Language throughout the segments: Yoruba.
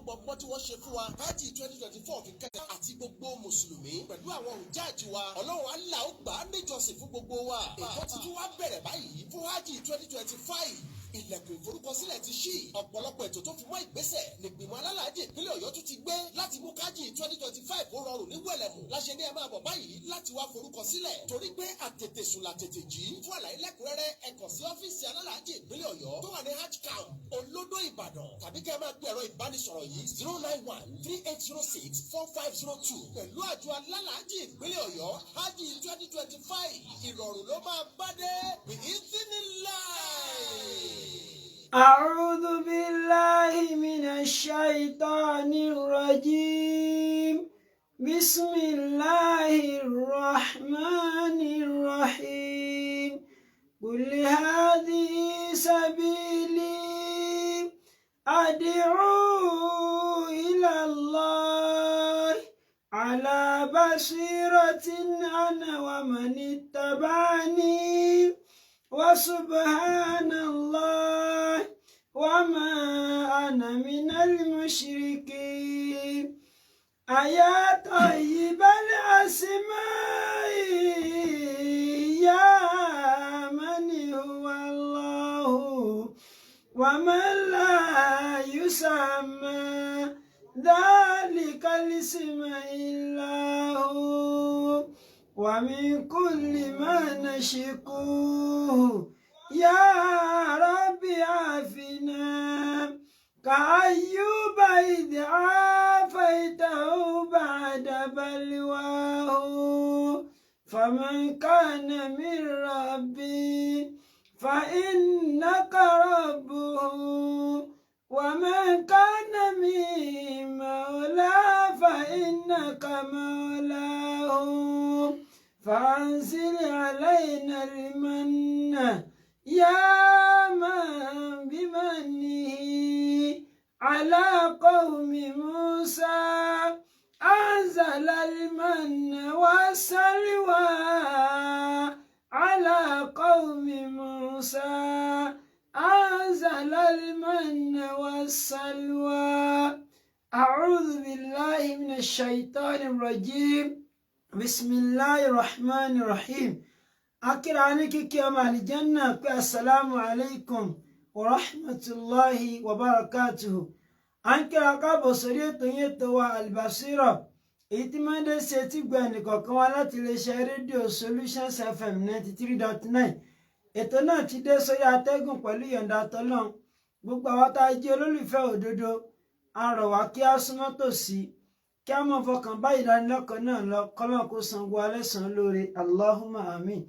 gbọgbọ́ tí wọ́n ṣe fún wa hajj 2024 fi kẹ́kẹ́ àti gbogbo mùsùlùmí pẹ̀lú àwọn òjáàjì wa ọlọ́run Allah ó gbà á níjọsìn fún gbogbo wa èkó ti tún wá bẹ̀rẹ̀ báyìí fún hajj 2025 ilẹ̀kùn ìforúkọsílẹ̀ ti ṣí ọ̀pọ̀lọpọ̀ ètò tó fi mọ́ ìgbésẹ̀ nígbìmọ̀ alálàájì ìpínlẹ̀ Ọ̀yọ́ tún ti gbé láti mú kájì 2025 ó rọrùn ní wẹ̀lẹ̀mù láṣẹ ní ẹ máa bọ̀ báyìí láti wá forúkọsílẹ̀ torí pé àtètè sùn làtètè jí fún àlàyé lẹ́kùnrẹ́rẹ́ ẹ kàn sí ọ́fíìsì alálàájì ìpínlẹ̀ Ọ̀yọ́ tó wà ní hajj camp Olódó Ìbàdàn tàbí kẹ́ ẹ máa pe ẹ̀rọ ìbánisọ̀rọ̀ yìí 09138064502 pẹ̀lú àjọ alálàájì ìpínlẹ̀ Ọ̀yọ́ hajj 2025 ìrọ̀rùn ló máa bá dé bi'idhnillah. أعوذ بالله من الشيطان الرجيم بسم الله الرحمن الرحيم قل هذه سبيلي أدعو إلى الله على بصيرة أنا ومن اتبعني وسبحان الله وما أنا من المشركين أيا طيب الأسماء يا من هو الله ومن لا يسمى ذلك الاسم إلا هو ومن كل ما نشكوه يا رب عافنا كأيوب إذ عافيته بعد بلواه فمن كان من ربي فإنك ربه ومن كان من مولى فإنك مولاه فأنزل علينا المن يا من بمنه على قوم موسى أنزل المن والسلوى على قوم موسى أنزل المن والسلوى أعوذ بالله من الشيطان الرجيم بسم الله الرحمن الرحيم أكرانك كما الجنة السلام عليكم ورحمة الله وبركاته أنك أقاب صريط يتوى البصيرة إتماد سيتي بانك وكوالات لشاريديو Solutions FM 93.9 ètò náà ti dé sórí atẹ́gùn pẹ̀lú yọ̀ǹda tọ́lọ́n gbogbo àwọn tá a jẹ́ olólùfẹ́ òdodo a rọ̀ wá kí a súnmọ́ tòsí kí a mọ̀ fọkàn bá ìdánilẹ́kọ̀ọ́ náà lọ kọ́lọ́n kó san gbogbo alẹ́ san lóore Allahumma amin.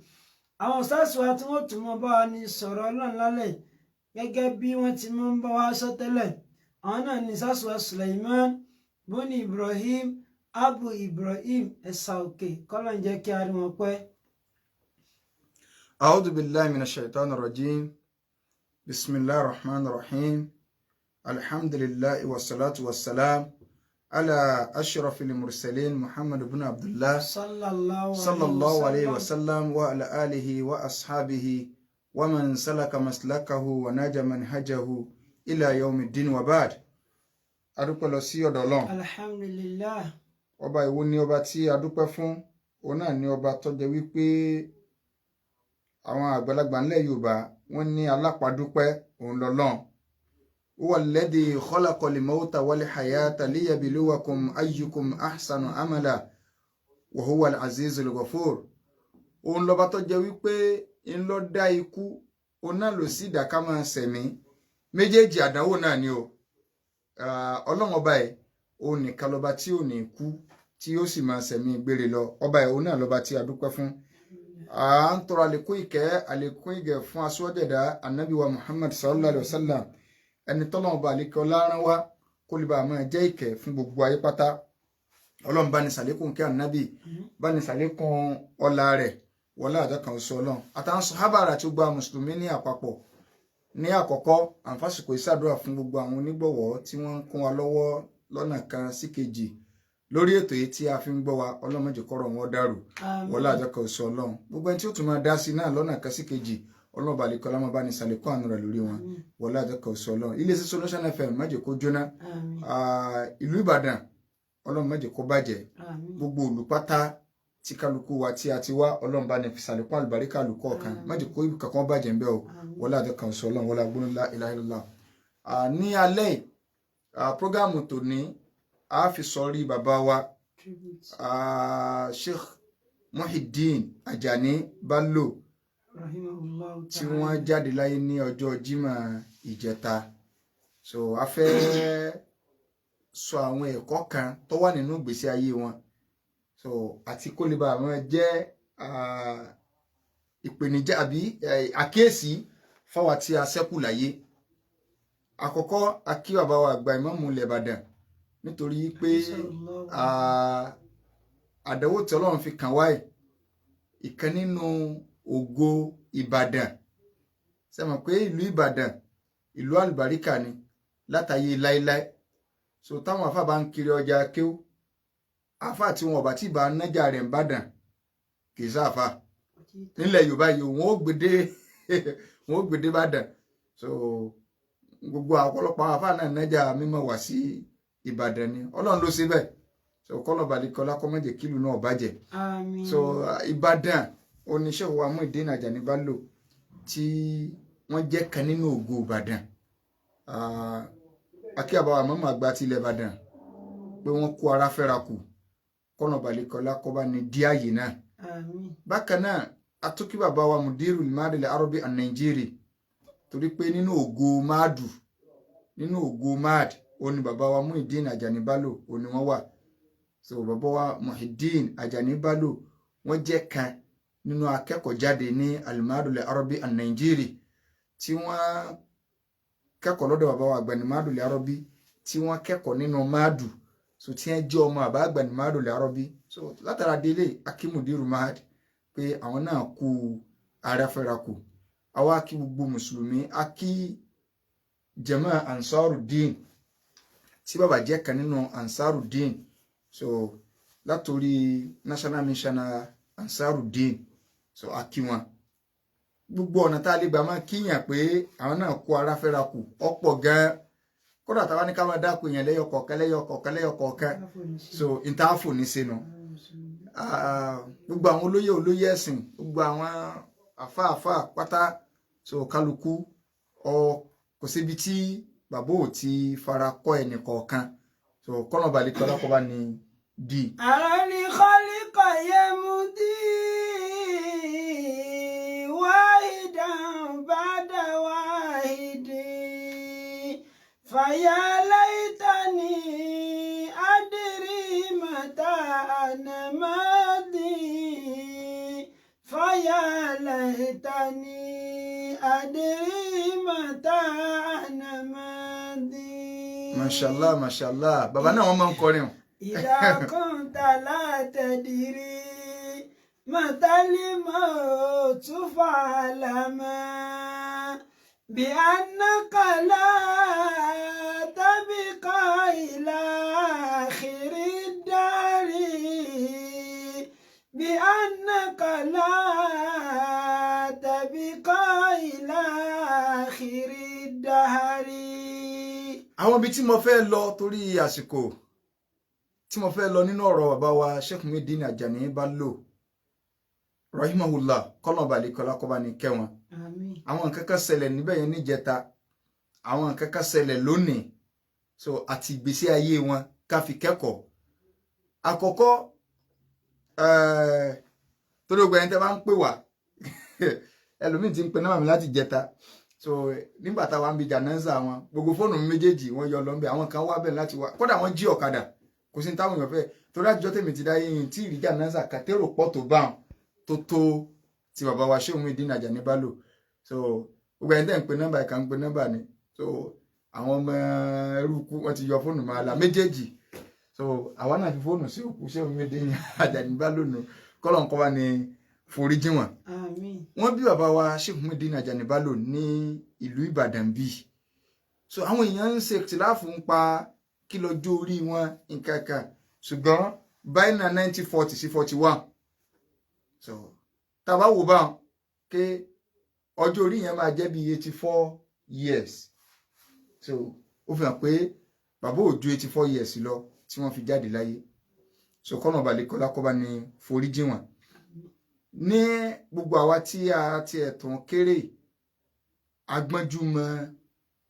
àwọn sáàsì wa tí wọ́n tún mọ́ bá wa ní sọ̀rọ̀ ọlọ́run lálẹ́ gẹ́gẹ́ bí wọ́n ti mọ́ ń bá wa sọ tẹ́lẹ̀ àwọn náà ní sáàsì wa Suleiman buni Ibrahim Abu Ibrahim ẹ̀sà òkè kọ́lọ́n jẹ́ kí a rí wọn pẹ́. أعوذ بالله من الشيطان الرجيم بسم الله الرحمن الرحيم الحمد لله والصلاة والسلام على أشرف المرسلين محمد بن عبد الله صلى الله عليه وسلم وعلى آله وأصحابه ومن سلك مسلكه ونجى منهجه إلى يوم الدين وبعد adúpẹ́ lọ sí ọ̀dọ̀ Ọlọ́run alhamdulillah ọba ìwo ni ọba tí adúpẹ́ fún òun náà ni ọba tó jẹ́ wípé àwọn àgbàlagbà ńlẹ̀ Yorùbá wọ́n ní alápàdúpẹ́ òun lọ́lọ́run huwa alladhi khalaqa al-mawta wal-hayata liyabluwakum ayyukum ahsanu amala wa huwa al-azizul ghafur òun lọ́ba tó jẹ́ wípé ń lọ dá ikú òun náà ló sì dá ká máa ṣẹ̀mí méjèèjì àdánwò náà ni o Ọlọ́run ọba ẹ̀ òun nìkan lọ́ba tí ò ní kú tí ó sì máa ṣẹ̀mí gbére lọ ọba ẹ̀ òun náà lọ́ba tí a dúpẹ́ fún à ń tọrọ àlékún ìgẹ̀ fún aṣọ́jẹ̀dá Ànábì wa Muhammad sallallahu alaihi wasallam ẹni tọ́lọ́run ọba àlékẹ́ ọlárán wá kó lè bá máa jẹ́ ìkẹ́ fún gbogbo ayé pátá Ọlọ́run bá ní ṣàlékún kí Ànábì bá ní ṣàlékún ọlá rẹ̀ wọlá àjọkàn oṣù Ọlọ́run àtàwọn sàhábà tí ó gba mùsùlùmí ní àpapọ̀ ní àkọ́kọ́ àǹfàsìkò ìṣàdúrà fún gbogbo àwọn onígbọ̀wọ́ tí wọ́n ń kún wa lọ́wọ́ lọ́nà kan sí kejì lórí ètò yìí tí a fi ń gbọ́ wa Ọlọ́run má jẹ́ kọ́rọ̀ wọn dàrú wọlá àjọkàn oṣù Ọlọ́run gbogbo ẹni tí ó tún máa dá sí náà lọ́nà kan sí kejì ọlọ́run bá lè kọ́ lámọ́ bá ní sàlékún àánú rẹ̀ lórí wọn wọlé àjọkọ̀ sọ ọlọ́run iléeṣẹ́ Solution FM má jẹ́ kó jóná ìlú Ìbàdàn ọlọ́run má jẹ́ kó bàjẹ́ gbogbo olùpátá tí kálukú wa tí a ti wá ọlọ́run bá ní sàlékún àlùbáríkà lùkọ́ kan má jẹ́ kó kankan bàjẹ́ ń bẹ́ o wọlé àjọkọ̀ sọ ọlọ́run wọlé agbóhùn la ilaha illallah. Ní alẹ́ prógámù tòní a fi sọrí bàbá wa Sheikh Muhyiddin Ajani Bello tí wọ́n jáde láyé ní ọjọ́ Jímọ̀ ìjẹta. So a fẹ́ sọ àwọn ẹ̀kọ́ kan tó wà nínú ìgbésí ayé wọn so àti kó lè bá àwọn jẹ́ ìpèníjà àbí àkíyèsí fáwa tí a ṣẹ́kù láyé. Àkọ́kọ́ a kí bàbá wa àgbà Ìmáàmù ilẹ̀ Ìbàdàn nítorí pé àdánwò tí Ọlọ́run fi kàn wáyé ìkan nínú ògo Ìbàdàn ṣe mọ̀ pé ìlú Ìbàdàn ìlú àlùbáríkà ni látàyè láíláí. So táwọn àfáà bá ń kiri ọjà kéwú àfáà tí wọn ò bá tí bá nájà rẹ̀ ń bàdàn kì í sáfà nílẹ̀ Yorùbá yìí wọn ó gbèdé bàdàn. So gbogbo ọ̀pọ̀lọpọ̀ àwọn àfáà náà nájà mímọ́ wá sí Ìbàdàn ni Ọlọ́run ló ṣe bẹ́ẹ̀. So kọ́lọ̀ balẹ̀kọ́lá kọ́ mọ́jẹ̀ kílù náà bàjẹ́. So Ìbàdàn oníṣẹ́ wa Muhyiddin Ajani Bello tí wọ́n jẹ́ kan nínú ògo Ìbàdàn. Akí àbáwá mọ́mọ́ àgbà ti ilẹ̀ Ìbàdàn pé wọ́n kó ara fẹ́ra kù kọ́nà balẹ̀kọ́lá kọ́ bá ní díàyè náà. Bákan náà atúkí bàbá wa Mudiru Madil Arabi and Nigeria torí pé nínú ògo máàdù nínú ògo máàd òní bàbá wa Muhyiddin Ajani Bello òní wọ́n wà. So bàbá wa Muhyiddin Ajani Bello wọ́n jẹ́ kan nínú akẹ́kọ̀ọ́ jáde ní Al-Madul Arabi and Nigeria tí wọ́n kẹ́kọ̀ọ́ lọ́dọ̀ bàbá wa àgbà ní Madul Arabi tí wọ́n kẹ́kọ̀ọ́ nínú máàdù so tí wọ́n jẹ́ ọmọ àbá àgbà ní Madul Arabi. So látara délé akímùdírù máàd pé àwọn náà kú ara fẹ́ra kù. Àwa kí gbogbo mùsùlùmí akí jama Ansarudeen tí bàbá jẹ́ kan nínú Ansarudeen. So látorí national missioner Ansarudeen so akí wọn gbogbo ọ̀nà tá a lè gbà máa kíyàn pé àwọn náà kó ara fẹ́ra kù ọ̀pọ̀ gan-an kódà táwa ní ká máa dákú èèyàn lẹ́yọkọ̀ọ̀kan so ìtaàfò ní sínú gbogbo àwọn olóyè ẹ̀sìn gbogbo àwọn àfáàfáà pátá so kálukú kò síbi tí bàbá ò ti fara kọ́ ẹnì kọ̀ọ̀kan so kọ́nà balẹ̀ kọ́lá kọ́ bá ní di. ara ní kọ́líkọ̀ yẹ mú dí wáhídàn bàdà wáhídì fàyà láìtàní adìrí màtá ànàmádì fàyà láìtàní adìrí màtá ànàmádì. Mashallah mashallah bàbá náà wọ́n máa ń kọrin o. إذا كنت لا تدري متى الموت فاعلم بأنك لا تبقى إلى آخر الدار بأنك لا تبقى إلى آخر الدهر. àwọn ibi tí mo fẹ́ lọ torí àsìkò tí mo fẹ́ lọ nínú ọ̀rọ̀ bàbá wa Sheikh Muhyiddin Ajani Bello rahimahullah kọ́nà balẹ̀kọ́lá kọ́ bá ní kẹ́ wọn. Àwọn nǹkan kan ṣẹlẹ̀ níbẹ̀ yẹn níjẹta àwọn nǹkan kan ṣẹlẹ̀ lónìí so àti ìgbésí ayé wọn ká fi kẹ́kọ̀ọ́. Àkọ́kọ́ torí ogun ẹni tẹ́ bá ń pè wá ẹlòmíì ti ń pe nọ́mbà mi láti jẹta so nígbà táwa ń bi jànáńsà wọn gbogbo fóònù mi méjèèjì wọ́n yọ lọ ń bẹ àwọn kan wá bẹ̀ láti wá kódà wọ́n jí ọ̀kadà kò sí táwọn èèyàn fẹ́ torí àtijọ́ tèmi ti dáyé yìí tí ìrìjà náà kàtẹ́rò pọ̀ tó bá wọn tó ti bàbá wa Sheikh Muhyiddin Ajani Bello so gbogbo ẹni tẹ́ ń pe nọ́mbà ìka ń pe nọ́mbà ni so àwọn ọmọ ẹrúkú wọn ti yọ fóònù máa la méjèèjì so àwa náà fi fóònù sí òkú Sheikh Muhyiddin Ajani Bello nù kọ́lọ̀ nǹkan wa ni foríjì wọn. Wọ́n bí bàbá wa Sheikh Muhyiddin Ajani Bello ní ìlú Ìbàdàn bíi so àwọn èèyàn ń ṣe ìtìláàfù ń pa kí lọ́jọ́ orí wọn nǹkan kan ṣùgbọ́n báyìí náà 1940 sí 41 so tàbá wò bá ké ọjọ́ orí yẹn máa jẹ́ bí 84 years so ó fi hàn pé bàbá ò ju 84 years lọ tí wọ́n fi jáde láyé so kọ́nà balẹ̀ kọ́lá kọ́ba ní foríjì wọn ní gbogbo àwa tí a ti ẹ̀tàn kéré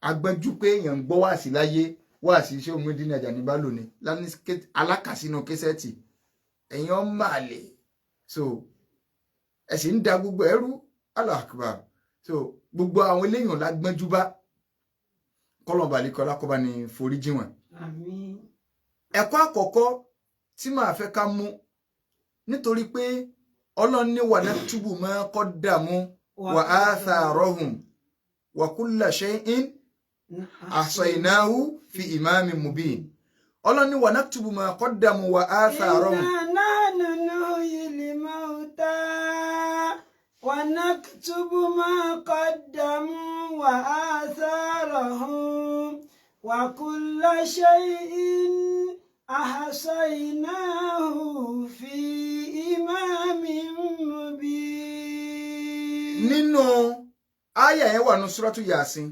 agbọ́njú pé èèyàn ń gbọ́ wáàsí láyé wáàsí iṣẹ́ Muyideen Ajani Bello ni alákàsínú kẹsẹ́ẹ̀tì ẹ̀yin ọmọ àlè so ẹ sì ń da gbogbo ẹrú Allahu Akbar so gbogbo àwọn eléyàn lágbọ́njú bá kọ́lọ̀bà àlekọ́lá kọ́ba ní foríjì wọn. Àmín. ẹ̀kọ́ àkọ́kọ́ tí màá fẹ́ ká mú nítorí pé Ọlọ́run ní wa naktubu ma qaddamu wa atharahum wa kulla shay'in ahsaynahu fi imamin mubin. Ọlọ́run ní wa naktubu ma qaddamu wa atharahum. Inna nahnu nuhyil mauta wa naktubu ma qaddamu wa atharahum wa kulla shay'in ahsaynahu fi imamin mubin. Nínú àyà yẹn wà ní Suratu Yasin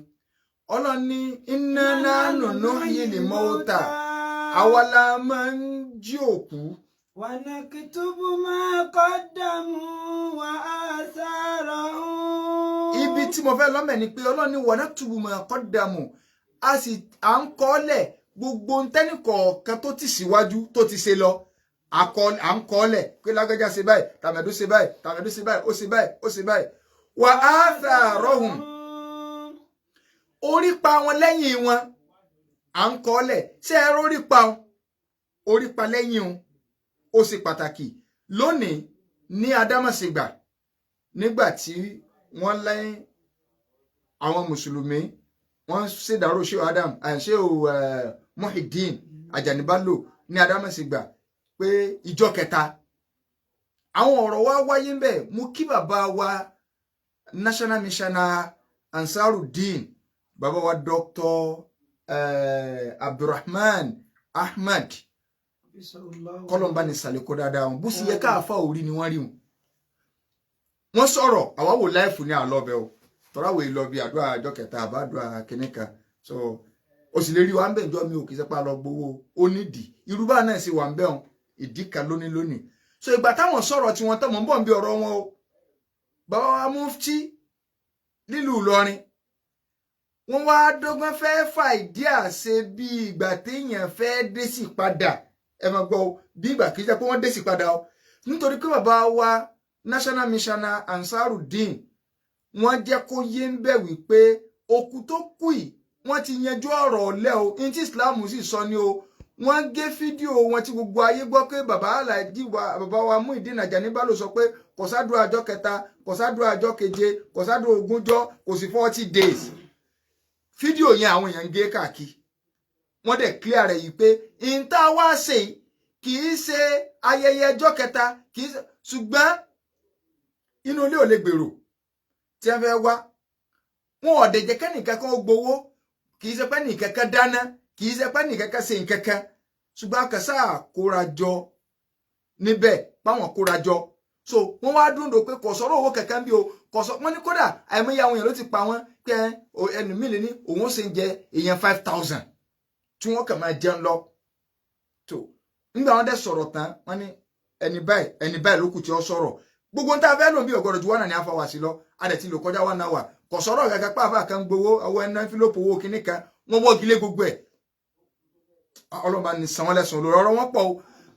Ọlọ́run ní inna nahnu nuhyil mauta àwa la máa ń jí òkú. Wa naktubu ma qaddamu wa atharahum. Ibi tí mo fẹ́ lọ́mẹ̀ ni pé Ọlọ́run ní wa naktubu ma qaddamu à ń kọ́lẹ̀ gbogbo ntẹ́nìkọ̀ọ̀kan tó ti síwájú tó ti ṣe lọ à ń kọ́lẹ̀ pé lágbájá ṣe báyìí tàmẹ̀dó ṣe báyìí tàmẹ̀dó ṣe báyìí ó ṣe báyìí ó ṣe báyìí wa atharahum orí pa wọn lẹ́yìn wọn à ń kọ́lẹ̀ ṣé ẹ rórí pa wọn orí pa lẹ́yìn wọn ó ṣe pàtàkì lónìí ní Adámàṣègbà nígbà tí wọ́n lẹ́yìn àwọn mùsùlùmí wọ́n ṣèdárò ṣé Adam ṣé Muyideen Ajani Bello ní Adámàṣègbà pé ìjọ kẹta àwọn ọ̀rọ̀ wa wáyé ń bẹ̀ mú kí bàbá wa national missioner Ansarudeen bàbá wa Dr. Abdulrahman Ahmad kọlọmbà ní sàlékó dáadáa wọn bó sì yẹ káàfà orí ni wọ́n rí wọn sọ̀rọ̀ àwa wò láìfù ní àlọbẹ o tọ́ráwò ìlọbi àdúrà àjọ kẹta àbádùá kìnìkan so o sì lè rí wa ń bẹ̀ jọ mi ò kì í sẹ́pà lọ gbowó ó nídìí irúbà náà sì wà ń bẹ̀ wọn ìdí kan lónìí so ìgbà táwọn sọ̀rọ̀ tí wọ́n tọ́ mọ̀ ń bọ̀ ń bí ọ̀rọ̀ wọn o bàbá wa mufti nílùú Ìlọrin wọ́n wá dọ́gbọ́n fẹ́ fà ìdí àṣẹ bí ìgbà téèyàn fẹ́ dé sí padà ẹ máa gbọ́ bí ìgbà kìí jẹ́ pé wọ́n dé sí padà o nítorí pé bàbá wa national missioner Ansarudeen wọ́n jẹ́ kó yé ń bẹ̀ wípé òkú tó kù yìí wọ́n ti yanjú ọ̀rọ̀ ọ̀lẹ́ o ní tí Islam sì sọ ni o wọ́n gé fídíò wọn tí gbogbo ayé gbọ́ pé bàbá aláàjì wa bàbá wa Muyideen Ajani Bello sọ pé kò sádùá ọjọ́ kẹta kò sádùá ọjọ́ keje kò sádùá ogúnjọ́ kò sí 40 days fídíò yẹn àwọn èèyàn ń gé káàkiri wọ́n dẹ̀ clear rẹ̀ yìí pé ìta wá ṣe kì í ṣe ayẹyẹ ọjọ́ kẹta kì í ṣe ṣùgbọ́n inú ilé ò lè gbèrò tí wọ́n fẹ́ wá wọn ò dẹ̀ jẹ́ kẹ́nìkan kan ó gbowó kì í ṣe pé nìkan kan dáná kì í ṣe pé nìkan kan ṣe nǹkan kan ṣùgbọ́n akẹ́sà kórajọ níbẹ̀ báwọn kórajọ so wọ́n wá dúndò pé kò sọ̀rọ̀ owó kankan bí o kò sọ wọ́n ní kódà àìmọye àwọn èèyàn ló ti pa wọ́n pé ẹnu mi lè ní òun ṣe ń jẹ èèyàn 5,000 tí wọ́n kàn máa jẹun lọ tó nígbà wọ́n dẹ̀ sọ̀rọ̀ tán wọ́n ní ẹni báyìí ló kù tí ó sọ̀rọ̀ gbogbo ń tá a fẹ́ lò bí ọ̀gọ́dọ̀ ju 1 and a half hours lọ a dẹ̀ ti lò kọjá 1 hour kò sọ̀rọ̀ gẹ́gẹ́ pàápàá kan gbowó ọwọ́ ẹná fílòpù owó kìíní kan wọ́n wọ́gi lé gbogbo ẹ̀ ọlọ́ba ní san wọ́n lẹ́sùn lórí ọ̀rọ̀ wọn pọ̀ o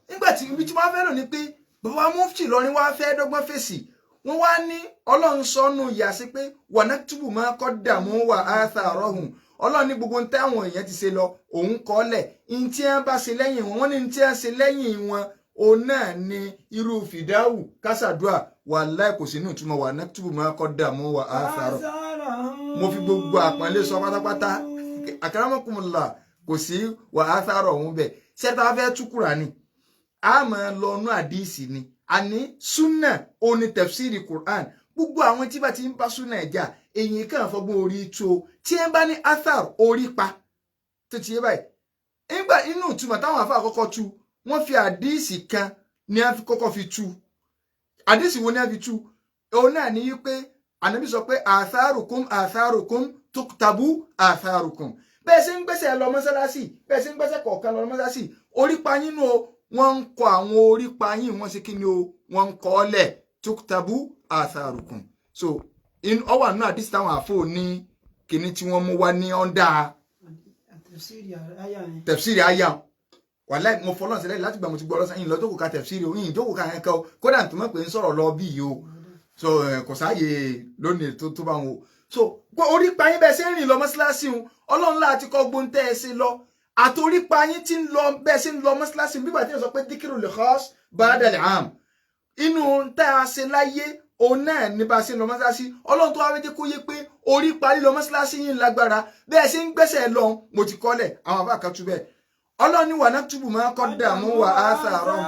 nígbà tí ibi tí wọ́n fẹ́ lò ní pé bàbá mufti Ìlọrin wá fẹ́ dọ́gbọ́n fèsì wọ́n wá ní Ọlọ́run sọnù yà sí pé wa naktubu ma qaddamu wa atharahum Ọlọ́run ní gbogbo táwọn èèyàn ti ṣe lọ òun kọ́lẹ̀ in tí wọ́n bá ṣe lẹ́yìn wọn wọ́n ní tí wọ́n ṣe lẹ́yìn wọn òun náà ni irú fìdáwù kásàdúà wallahi kò sínú ìtumọ̀ wa naktubu ma qaddamu wa atharahum mo fi gbogbo àpọ́nlé sọ pátápátá akramakumullah kò sí wa atharahum bẹ́ẹ̀ ṣẹ́ta fẹ́ tú Kùránì a máa lọ nú àdíìsì ni àní súnà òní tẹ̀fsìrì Quran gbogbo àwọn tí bá ti ń bá súnà ẹ̀jà èyí kàn fọgbọ́n orí tú o tí ẹ bá ní athar orí pa tó ti yé báyìí nígbà inú ìtumọ̀ táwọn àfa àkọ́kọ́ tú wọ́n fi àdíìsì kan ní a fi kọ́kọ́ fi tú àdíìsì wo ní a fi tú òun náà ní wípé Ànábì sọ pé atharukum tuktabu atharukum. Bẹ́ẹ̀ ṣe ń gbẹ́sẹ̀ lọ mọ́sálásí, bẹ́ẹ̀ ṣe ń gbẹ́sẹ̀ kọ̀ọ̀kan lọ mọ́sálásí, orípa yín nù o, wọ́n ń kọ àwọn orípa yín, wọ́n ṣe kí ni o, wọ́n ń kọ́ lẹ̀ tuktabu atharukum. So ó wà nínú àdìsí táwọn àfọ ní kíní tí wọ́n mú wá ní ọ́ndà tafsiri àyà. Wàláì mo fọlọ́n sílẹ̀ láti gbà mo ti gbọ́ lọ́sàn yìí lọ́jọ́ kò ka tafsiri o, yìí jókòó ka yẹn kọ́ kódà tó mọ̀ pé ń sọ̀rọ̀ lọ bí yìí o. So kò sáàyè lónìí tó bá wọn o. So orípa yín bẹ́ẹ̀ ṣe ń rìn lọ mọ́sálásí un, Ọlọ́run láti kọ́ gbóǹtẹ́ ẹ ṣe lọ. Àtorípa yín tí ń lọ bẹ́ẹ̀ ṣe ń lọ mọ́sálásí un, bíbà tí wọ́n sọ pé díkìrù lè khas ba'dal 'am. Inú tá a ṣe láyé òun náà ní bá ṣe ń lọ mọ́sálásí. Ọlọ́run tó wá wéjẹ́ kó yé pé orí parí lọ mọ́sálásí yín lágbára bẹ́ẹ̀ ṣe ń gbẹ́sẹ̀ lọ mo ti kọ́lẹ̀ àwọn àbá kan tú bẹ́ẹ̀. Ọlọ́run ní wa naktubu ma qaddamu wa atharahum.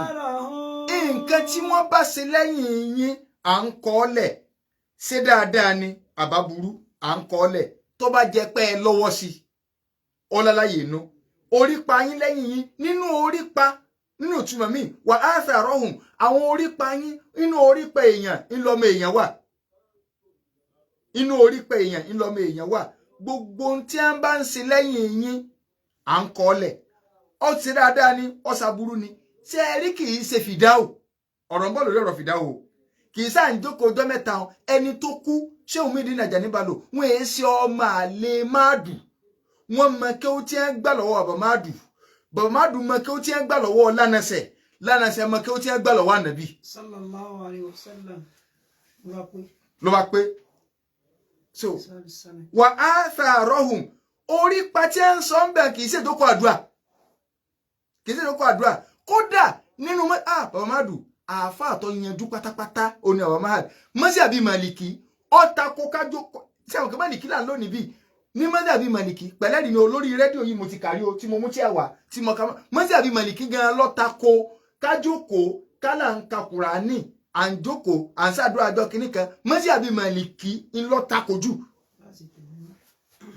Nǹkan tí wọ́n bá ṣe lẹ́yìn yín à ń kọ́lẹ̀, ṣe dáadáa ni àbá burú à ń kọ́lẹ̀, tó bá jẹ́ pé ẹ lọ́wọ́ sí ọlọ́láyè inú orípa yín lẹ́yìn yín nínú orípa nínú ìtumọ̀ míì wa atharahum àwọn orípa yín nínú orípa èèyàn ńlọmọ èèyàn wà, inú orípa èèyàn ńlọmọ èèyàn wà. Gbogbo ohun tí a bá ń ṣe lẹ́yìn yín à ń kọ́lẹ̀, ó ti dáadáa ni ó ṣàbúrú ni. Ṣé ẹ rí kì í ṣe fìdáwò, ọ̀rọ̀ ń bọ̀ lórí ọ̀rọ̀ fìdáwò, kì í sáà ń jókòó ọjọ́ mẹ́ta ẹni tó kú ṣé òun mídìí nàjà níbalò wọn èé ṣe ọmọ àlè máàdù, wọn mọ kí ó ti ń gbà lọ́wọ́ bàbá máàdù mọ kí ó ti ń gbà lọ́wọ́ lánàṣẹ mọ kí ó ti ń gbà lọ́wọ́ ànàbì sallallahu alaihi wasallam ló bá pé. So wa atharahum orípa tí ń sọ ń bẹ̀ kì í ṣèdókò àdúrà, kódà nínú bàbá máàdù àáfà àtọ yanjú pátápátá òní àwọn mahad mọ́sí àbí màlìkì ọ̀tà kó kájọ tí àwọn kan màlìkì là ń lónìí bíi ní mọ́sí àbí màlìkì pẹ̀lẹ́rì ni olórí rédíò yìí mo ti kàrí o tí mo mú tí ẹ wà tí mo kà mọ́sí àbí màlìkì gan lọ́ta kó kájókòó kálà ń ka Kùránì à ń jókòó à ń ṣàdúrà àjọ kìíní kan mọ́sí àbí màlìkì ń lọ́ta kojú.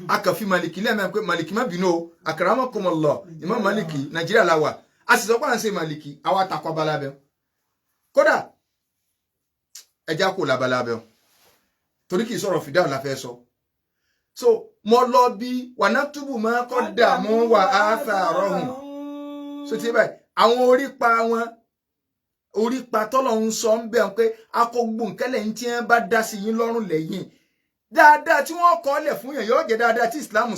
A kàn fi màlìkì lẹ́ẹ̀mẹ́ pé màlìkì má bínú o akramakumullah Imam màlìkì Nàìjíríà la wà a sì sọ pé à ń ṣe màlìkì àwa takọ abalabẹ kódà ẹja kò labalábẹ o torí kì í sọ̀rọ̀ fìdáhùn la fẹ́ sọ. So mo lọ bí wa naktubu ma qaddamu wa atharahum. So ti báyìí àwọn orípa tọ́lọ̀ ń sọ ń bẹ̀ pé akọgbó nkẹ́lẹ̀ ń tí wọ́n bá dá sí yín lọ́rùn lẹ́yìn dáadáa tí wọ́n kọ́ lẹ̀ fún yẹn yóò jẹ́ dáadáa tí Islam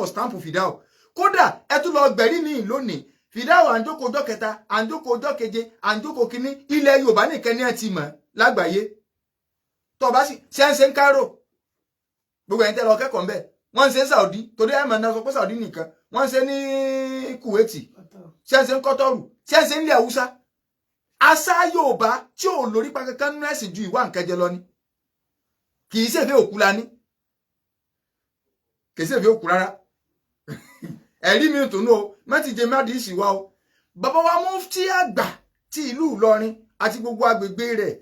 stampu fìdáhùn. Kódà ẹ tún lọ gbẹ̀rí mi lónìí fìdáwò àǹjókò ọjọ́ kẹta àǹjókò ọjọ́ keje àǹjókò kínní ilẹ̀ Yorùbá nìkan ní ẹ ti mọ̀ lágbàáyé tó bá sì ṣe ń ṣe ń Cairo gbogbo ẹ̀yin tẹ́ lọ kẹ́kọ̀ọ́ ń bẹ̀ wọ́n ń ṣe ń Saudi torí ẹ̀ mọ̀ náà sọ pé Saudi nìkan wọ́n ń ṣe ní Kuwaiti ṣe ń ṣe ń Kọ́tọ́rù ṣe ń ṣe ń ilẹ̀ Haúsá. Àṣà Yorùbá tí ò lórí pa kankan nínú ẹ̀sìn ju ìwà nkẹjẹ lọ ni kì í ṣèfẹ́ òkú la ní kì í ṣèfẹ́ òkú rárá ẹ̀rí mi tún náà mẹ́tì jẹ́ mádìísì wa o. Bàbá wa mufti àgbà ti ìlú Ìlọrin àti gbogbo agbègbè rẹ̀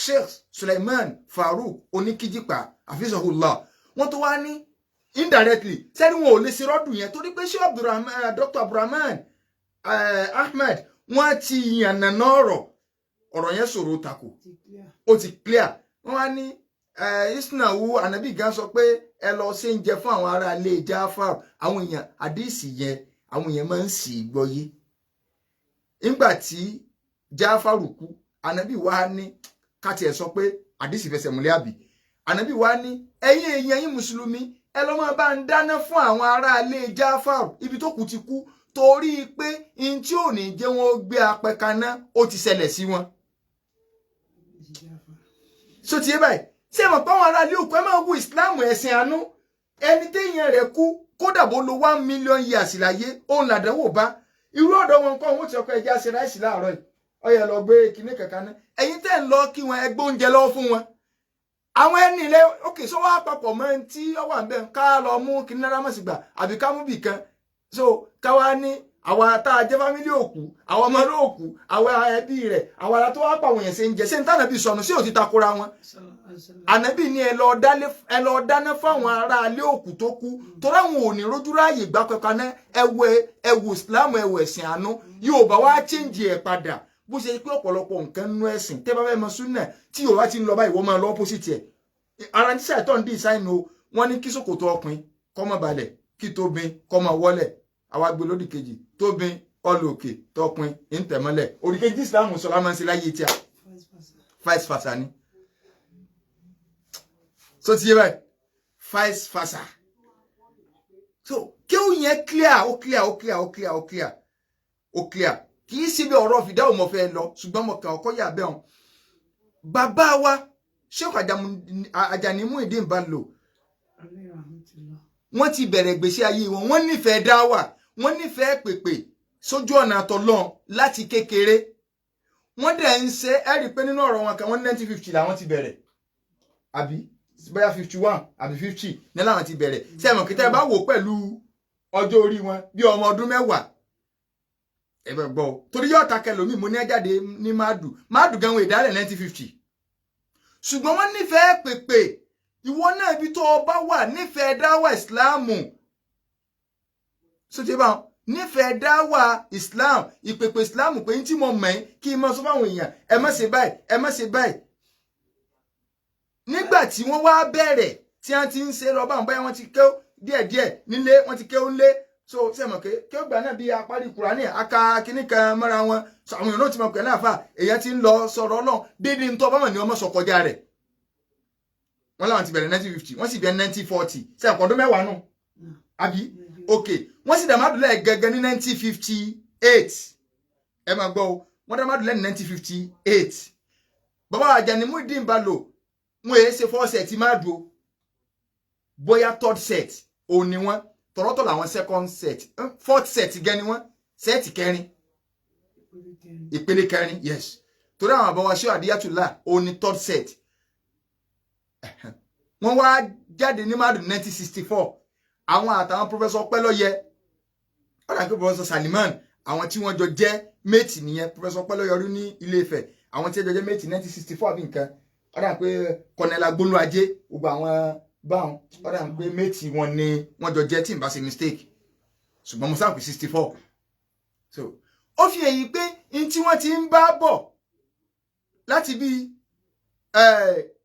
Sheikh Suleiman Farouk Oníkíjípà Hafizahullah wọ́n tó wá ní indirectly sẹ́ni wọn ò lè ṣe rọ́dù yẹn torí pé Sheikh Dr. Abdulrahman Ahmed wọ́n ti yànnàná ọ̀rọ̀ yẹn sọ̀rọ̀ tako ó ti clear. Wọ́n wá ní isnawu anabi gan sọ pé ẹ lọ ṣe ń jẹ fún àwọn ará ilé Jáfàr àwọn èèyàn àdìsí yẹn àwọn èèyàn máa ń sì gbọ́yé. Nígbà tí Jáfàr kú anabi wá ní káti ẹ̀ sọ pé àdìsí fẹsẹ̀ múlẹ̀ àbí anabi wá ní ẹ̀yin èèyàn yín mùsùlùmí ẹ lọ máa bá ń dáná fún àwọn ará ilé Jáfàr ibi tó kù ti kú torí pé in tí ò ní jẹ́ wọn gbé apẹ̀kaná ó ti ṣẹlẹ̀ sí wọn. So ti yé báyìí ṣé mọ̀ pé àwọn ará ilé òkú ẹ máa wo Islam ẹ̀sìn àánú ẹni téèyàn rẹ̀ kú kódà bó lo 1 million years láyé òun làdánwò bá irú ọ̀dọ́ wọn kọ́ wọn ti ọkọ̀ ẹja ṣe ráìsì láàárọ̀ yìí ọyẹ lọ gbé kinní kankan náà ẹ̀yin tẹ́ ń lọ kí wọn ẹgbẹ́ oúnjẹ lọ́wọ́ fún wọn àwọn ẹni ilé òkè sọ wá papọ̀ mọ́ ẹni tí ó wà ń bẹ̀ ká lọ mú kinní náírà mọ̀ sí gbà àbí ká mú bì kan so káwa ní àwa tá a jẹ́ fámílì òkú àwọn ọmọ rẹ̀ òkú àwọn ẹbí rẹ̀ àwọn ará tó wá pa àwọn yẹn ṣe ń jẹ ṣé ń tànàbí sọnù sí òtí takora wọn ànábì ní ẹ lọ dáná fáwọn ará alẹ́ òkú tó kú torí àwọn ò ní rójú ráàyè gbá kankan náà ẹwù Islam ẹwù ẹ̀sìn àánú Yorùbá wá chíǹjì ẹ̀ padà bó ṣe pé ọ̀pọ̀lọpọ̀ nǹkan nú ẹ̀sìn tẹ́ bá fẹ́ mọ súnà tí Yorùbá ti ń lọ báyìí wọ́n máa lọ opposite ẹ̀ ara tí ṣàìtọ́ design o wọ́n ní kí ṣòkòtò ọkùnrin kó má balẹ̀ kí tóbin kó má wọlẹ̀ àwa gbé lódì kejì tóbin ọlọ́ọ̀kè tọkùnrin ń tẹ̀mọ́lẹ̀ òdì kejì Islam sọlá máa ń ṣe láyé tí a vice versa ni so ti yé báyìí vice versa so kí ó yẹn clear kì í ṣe bí ọ̀rọ̀ fìdá ò mọ̀ fẹ́ lọ ṣùgbọ́n mo kàn ọkọ yà bẹ́ẹ̀ hàn bàbá wa Sheikh Ajani Muideen Bello wọ́n ti bẹ̀rẹ̀ gbèsè ayé wọn wọ́n nífẹ̀ẹ́ dáwà wọ́n nífẹ̀ẹ́ pèpè sójú ọ̀nà àtọ̀lọ́n láti kékeré wọ́n dẹ̀ ń ṣe ẹ̀rí pé nínú ọ̀rọ̀ wọn kan wọ́n ní 1950 làwọn ti bẹ̀rẹ̀ àbí bóyá 51 àbí 50 ní làwọn ti bẹ̀rẹ̀ ṣé ẹ mọ̀ kí tẹ́ ẹ bá wò pẹ̀lú ọjọ́ orí wọn bí ọmọ ọdún 10 ẹ̀bẹ̀ gbọ́ torí yóò ta kẹlòmíì mo ní ẹjáde ní máàdù gan wọn ìdálẹ̀ 1950 ṣùgbọ́n wọ́n nífẹ̀ẹ́ pèpè ìwọ náà ibi tó o bá wà nífẹ̀ẹ́ dáwà ìsìláàmù sóti bá nífẹ̀ẹ́ dáwà ìsìláàmù ìpèpè ìsìláàmù pé tí mo mọ̀ ẹ́ kí n máa sọ fáwọn èèyàn ẹ má ṣe báyìí ẹ má ṣe báyìí nígbà tí wọ́n wá bẹ̀rẹ̀ tí wọ́n ti ń ṣe lọ́ba àwọn báyà wọ́n ti kéw díẹ̀díẹ̀ nílé wọ́n ti kéw ńlé so ṣe mọ̀ pé ó gbà náà bí apárí Kùránì aka kíní kan mọ́ra wọn so àwọn èèyàn náà ti mọ̀ pé náà fà èèyàn ti ń lọ sọ̀rọ̀ Ọlọ́run déédéé ń tọ́ báwọn ni wọ́n mọ̀ sọ kọjá rẹ̀ wọ́n láwọn ti bẹ̀rẹ̀ 1950 wọ́n sì bẹ̀rẹ̀ 1940 ṣe àkọ́dún 10 nù àbí ok wọ́n sì dàmádùlẹ̀ gẹ́gẹ́ ní 1958 ẹ máa gbọ́ wọ́n dàmádùlẹ̀ ní 1958 bàbá Ajani Muideen Bello wọ́n èé ṣe 4 set máa dùn bóyá 3rd set òun ni wọ́n tọ̀rọ̀tọ̀ làwọn 2nd set 4th set gẹ́ ni wọ́n set kẹrin ìpele kẹrin yes torí àwọn àbáwá ṣé àdíyàtúlá òun ni 3rd set wọ́n wá jáde ní máàdù 1964 àwọn àtàwọn professor Pẹ́lọ́yẹ ọ̀dà pé professor Saliman àwọn tí wọ́n jọ jẹ́ méètì nìyẹn professor Pẹ́lọ́yẹ rí ní Ilé-Ifẹ̀ àwọn tí wọ́n jọ jẹ́ méètì 1964 àbí nǹkan ọ̀dà pé Colonel Agbólúajé gbogbo àwọn báwọn ọ̀dà pé méètì wọn ni wọ́n jọ jẹ́ tí n bá ṣe mistake ṣùgbọ́n mo sáà pé 64 so ó fi èyí pé n tí wọ́n ti ń bá bọ̀ láti bí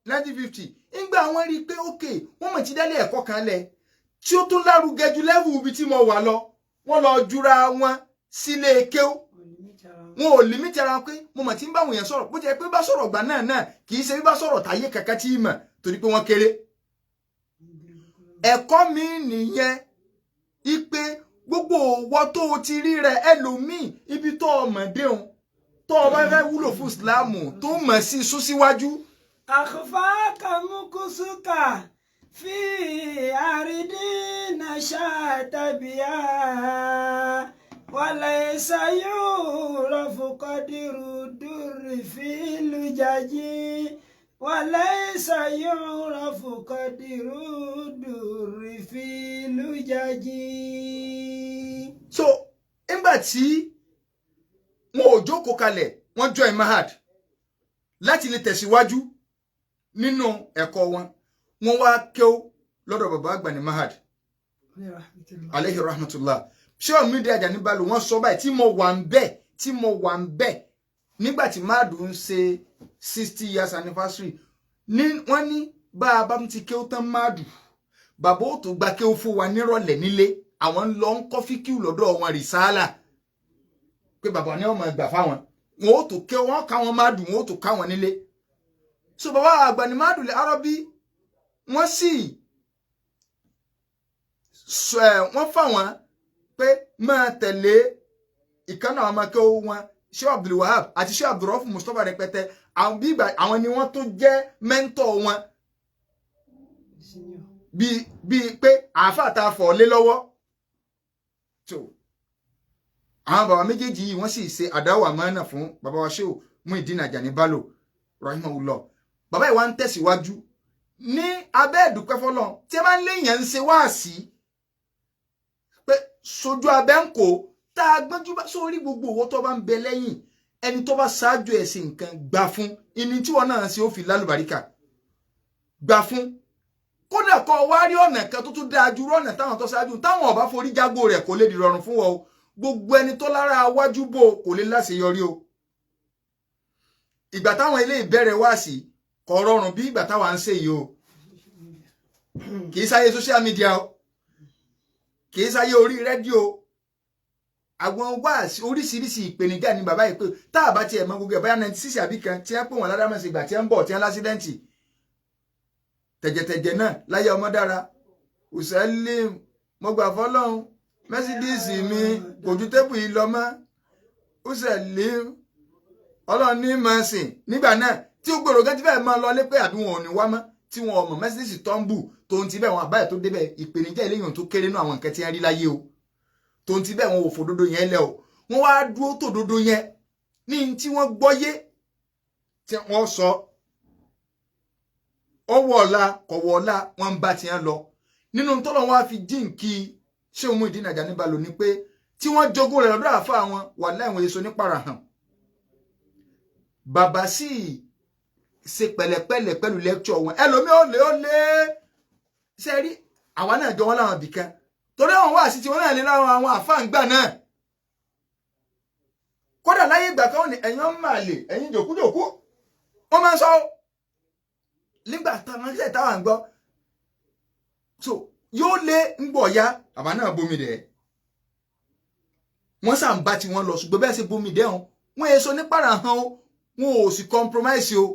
1950 ìgbà wọ́n rí pé okay wọ́n mọ̀ ti dálé ẹ̀kọ́ kan lẹ̀ tí ó tún lárugẹ ju level ibi tí mo wà lọ wọ́n lọ jura wọn sílé kéw wọn ò límítì ara pé mo mọ̀ tí ń bá àwọn èèyàn sọ̀rọ̀ bó jẹ́ pé bá sọ̀rọ̀ gbà náà kì í ṣe bí bá sọ̀rọ̀ táyé kankan tí mọ̀ torí pé wọ́n kéré ẹ̀kọ́ mi nìyẹn ipe gbogbo òwò tó o ti rí rẹ ẹlòmíì ibi tó o mọ̀ déhùn tó o bá fẹ́ wúlò fún ìsìláàmù tó mọ̀ sí sún síwájú. أخفاك مكسك في أرض نشأت بها وليس يعرف قدر الدر في اللجاج وليس يعرف قدر الدر في اللجاج. so nígbà tí wọn ò jókòó kalẹ̀ wọ́n join mahad láti lè tẹ̀síwájú nínú ẹ̀kọ́ wọn wọ́n wá kéw lọ́dọ̀ bàbá àgbà ní mahad alayhi rahmatullah Sheikh Muideen Ajani Bello wọ́n sọ báyìí tí mo wà ń bẹ̀ nígbà tí mahad ń ṣe 60 years anniversary wọ́n ní bá a bá ti kéw tán mahad bàbá ó tó gba kéw fún wa nírọ̀lẹ́ nílé àwọn ń lọ ń kọ́ fíkíù lọ́dọ̀ wọn rìsáàlà pé bàbá ní ọmọ ìgbà fáwọn wọn ó tó ké wọn ká wọn máa dùn wọn ó tó ká wọn nílé so bàbá àgbà ní máa dùn lé Arabi wọn sì wọn fáwọn pé máa tẹ̀lé ìkànnà àwọn ọmọkẹ́ wọn Sheikh Abdul Wahab àti Sheikh Abdurrauf Mustapha rẹpẹtẹ àwọn ni wọ́n tó jẹ́ mẹ́ńtọ̀ wọn bíi pé àáfàá tá a fọ̀ lé lọ́wọ́ so àwọn bàbá méjèèjì yìí wọ́n sì ṣe àdáwà mọ́nà fún bàbá wa Sheikh Muideen Ajani Bello rahimahullah bàbá ìwà ń tẹ̀síwájú ní abẹ́ ìdúpẹ́ fọ́lọ́run tí ẹ bá ń léèyàn ń ṣe wáàsí pé sojú abẹ́ ń kó tá a gbọ́njú bá sórí gbogbo owó tó bá ń bẹ lẹ́yìn ẹni tó bá ṣáájú ẹ̀sìn nǹkan gbà fún ìní tí wọ́n náà ṣe ó fi lálùbáríkà gbà fún kódà kọ́ wá rí ọ̀nà kan tó tún dáa ju ọ̀nà táwọn tó ṣáájú táwọn ọba forí jágbó rẹ̀ kò lè di rọrùn fún wọn o gbogbo ẹni tó lára wájú bò kò lè láṣeyọrí o ìgbà táwọn ilé ìbẹ̀rẹ̀ wá sí kò rọrùn bí ìgbà táwa ń ṣe yìí o kì í sáyé social media o kì í sáyé orí rédíò àwọn wáàsí oríṣiríṣi ìpèníjà ní bàbá yìí pé tá a bá tiẹ̀ mọ gbogbo ẹ̀ báyà 96 àbí kan tí wọ́n pè wọ́n ládàmọ̀sí ìgbà tí wọ́n ń bọ̀ tí wọ́n lásídẹ́ǹtì tẹ̀jẹ̀tẹ̀jẹ̀ náà láyé ọmọ dára òṣèlú mo gbà fọlọ́run mẹ́sídíìsì mi kò ju tébù yìí lọ mọ́ òṣèlú ọlọ́run ní máa sìn nígbà náà tí ó gbòòrò gẹ́tí fẹ́ẹ́ máa lọ lé pé àbí wọn ò ní wá mọ́ tí wọn ọmọ mẹ́sídíìsì tọ́ḿbù tó ń ti bẹ́ẹ̀ wọn àbáyé tó débẹ̀ ìpèníjà eléyìí tó kéré nú àwọn nǹkan tí wọ́n rí láyé o tó ń ti bẹ́ẹ̀ wọn ò fòdodo yẹn lẹ́ o wọ́n wá dúró tòdodo yẹn ní tí wọ́n gbọ́yé tí wọ́n sọ ọwọ́ ọ̀la kọ̀wọ́ ọ̀la wọ́n ń bá tiẹ̀ lọ nínú tọ́lọ́ wọn á fi jíǹkì ṣé òun ìdí nàjà níbà lò ní pé tí wọ́n jogún rẹ̀ lọ́dọ̀ àfa àwọn wà láìwọ̀n èso nípara hàn bàbá sì ṣe pẹ̀lẹ́pẹ̀lẹ́ pẹ̀lú lẹ́kṣọ̀ wọn ẹlòmí ó lé ṣe rí àwa náà jọ wọn láwọn bìkan torí àwọn wá sí tí wọn náà lé láwọn àwọn àfáǹgbà náà kódà láyé ìgbà kan ní ẹ̀yin ọmọ àlè ẹ̀yin jòkújòkú wọ́n máa ń sọ nígbà táwọn ṣẹ̀ táwọn ń gbọ́ so yóò lé ń gbọ̀ ya àbá náà bomi dẹ̀ wọ́n sà ń bá tí wọ́n lọ ṣùgbọ́n bẹ́ẹ̀ ṣe bomi dẹ̀ hàn wọ́n èso nípàrà hàn o wọn ò sì compromise o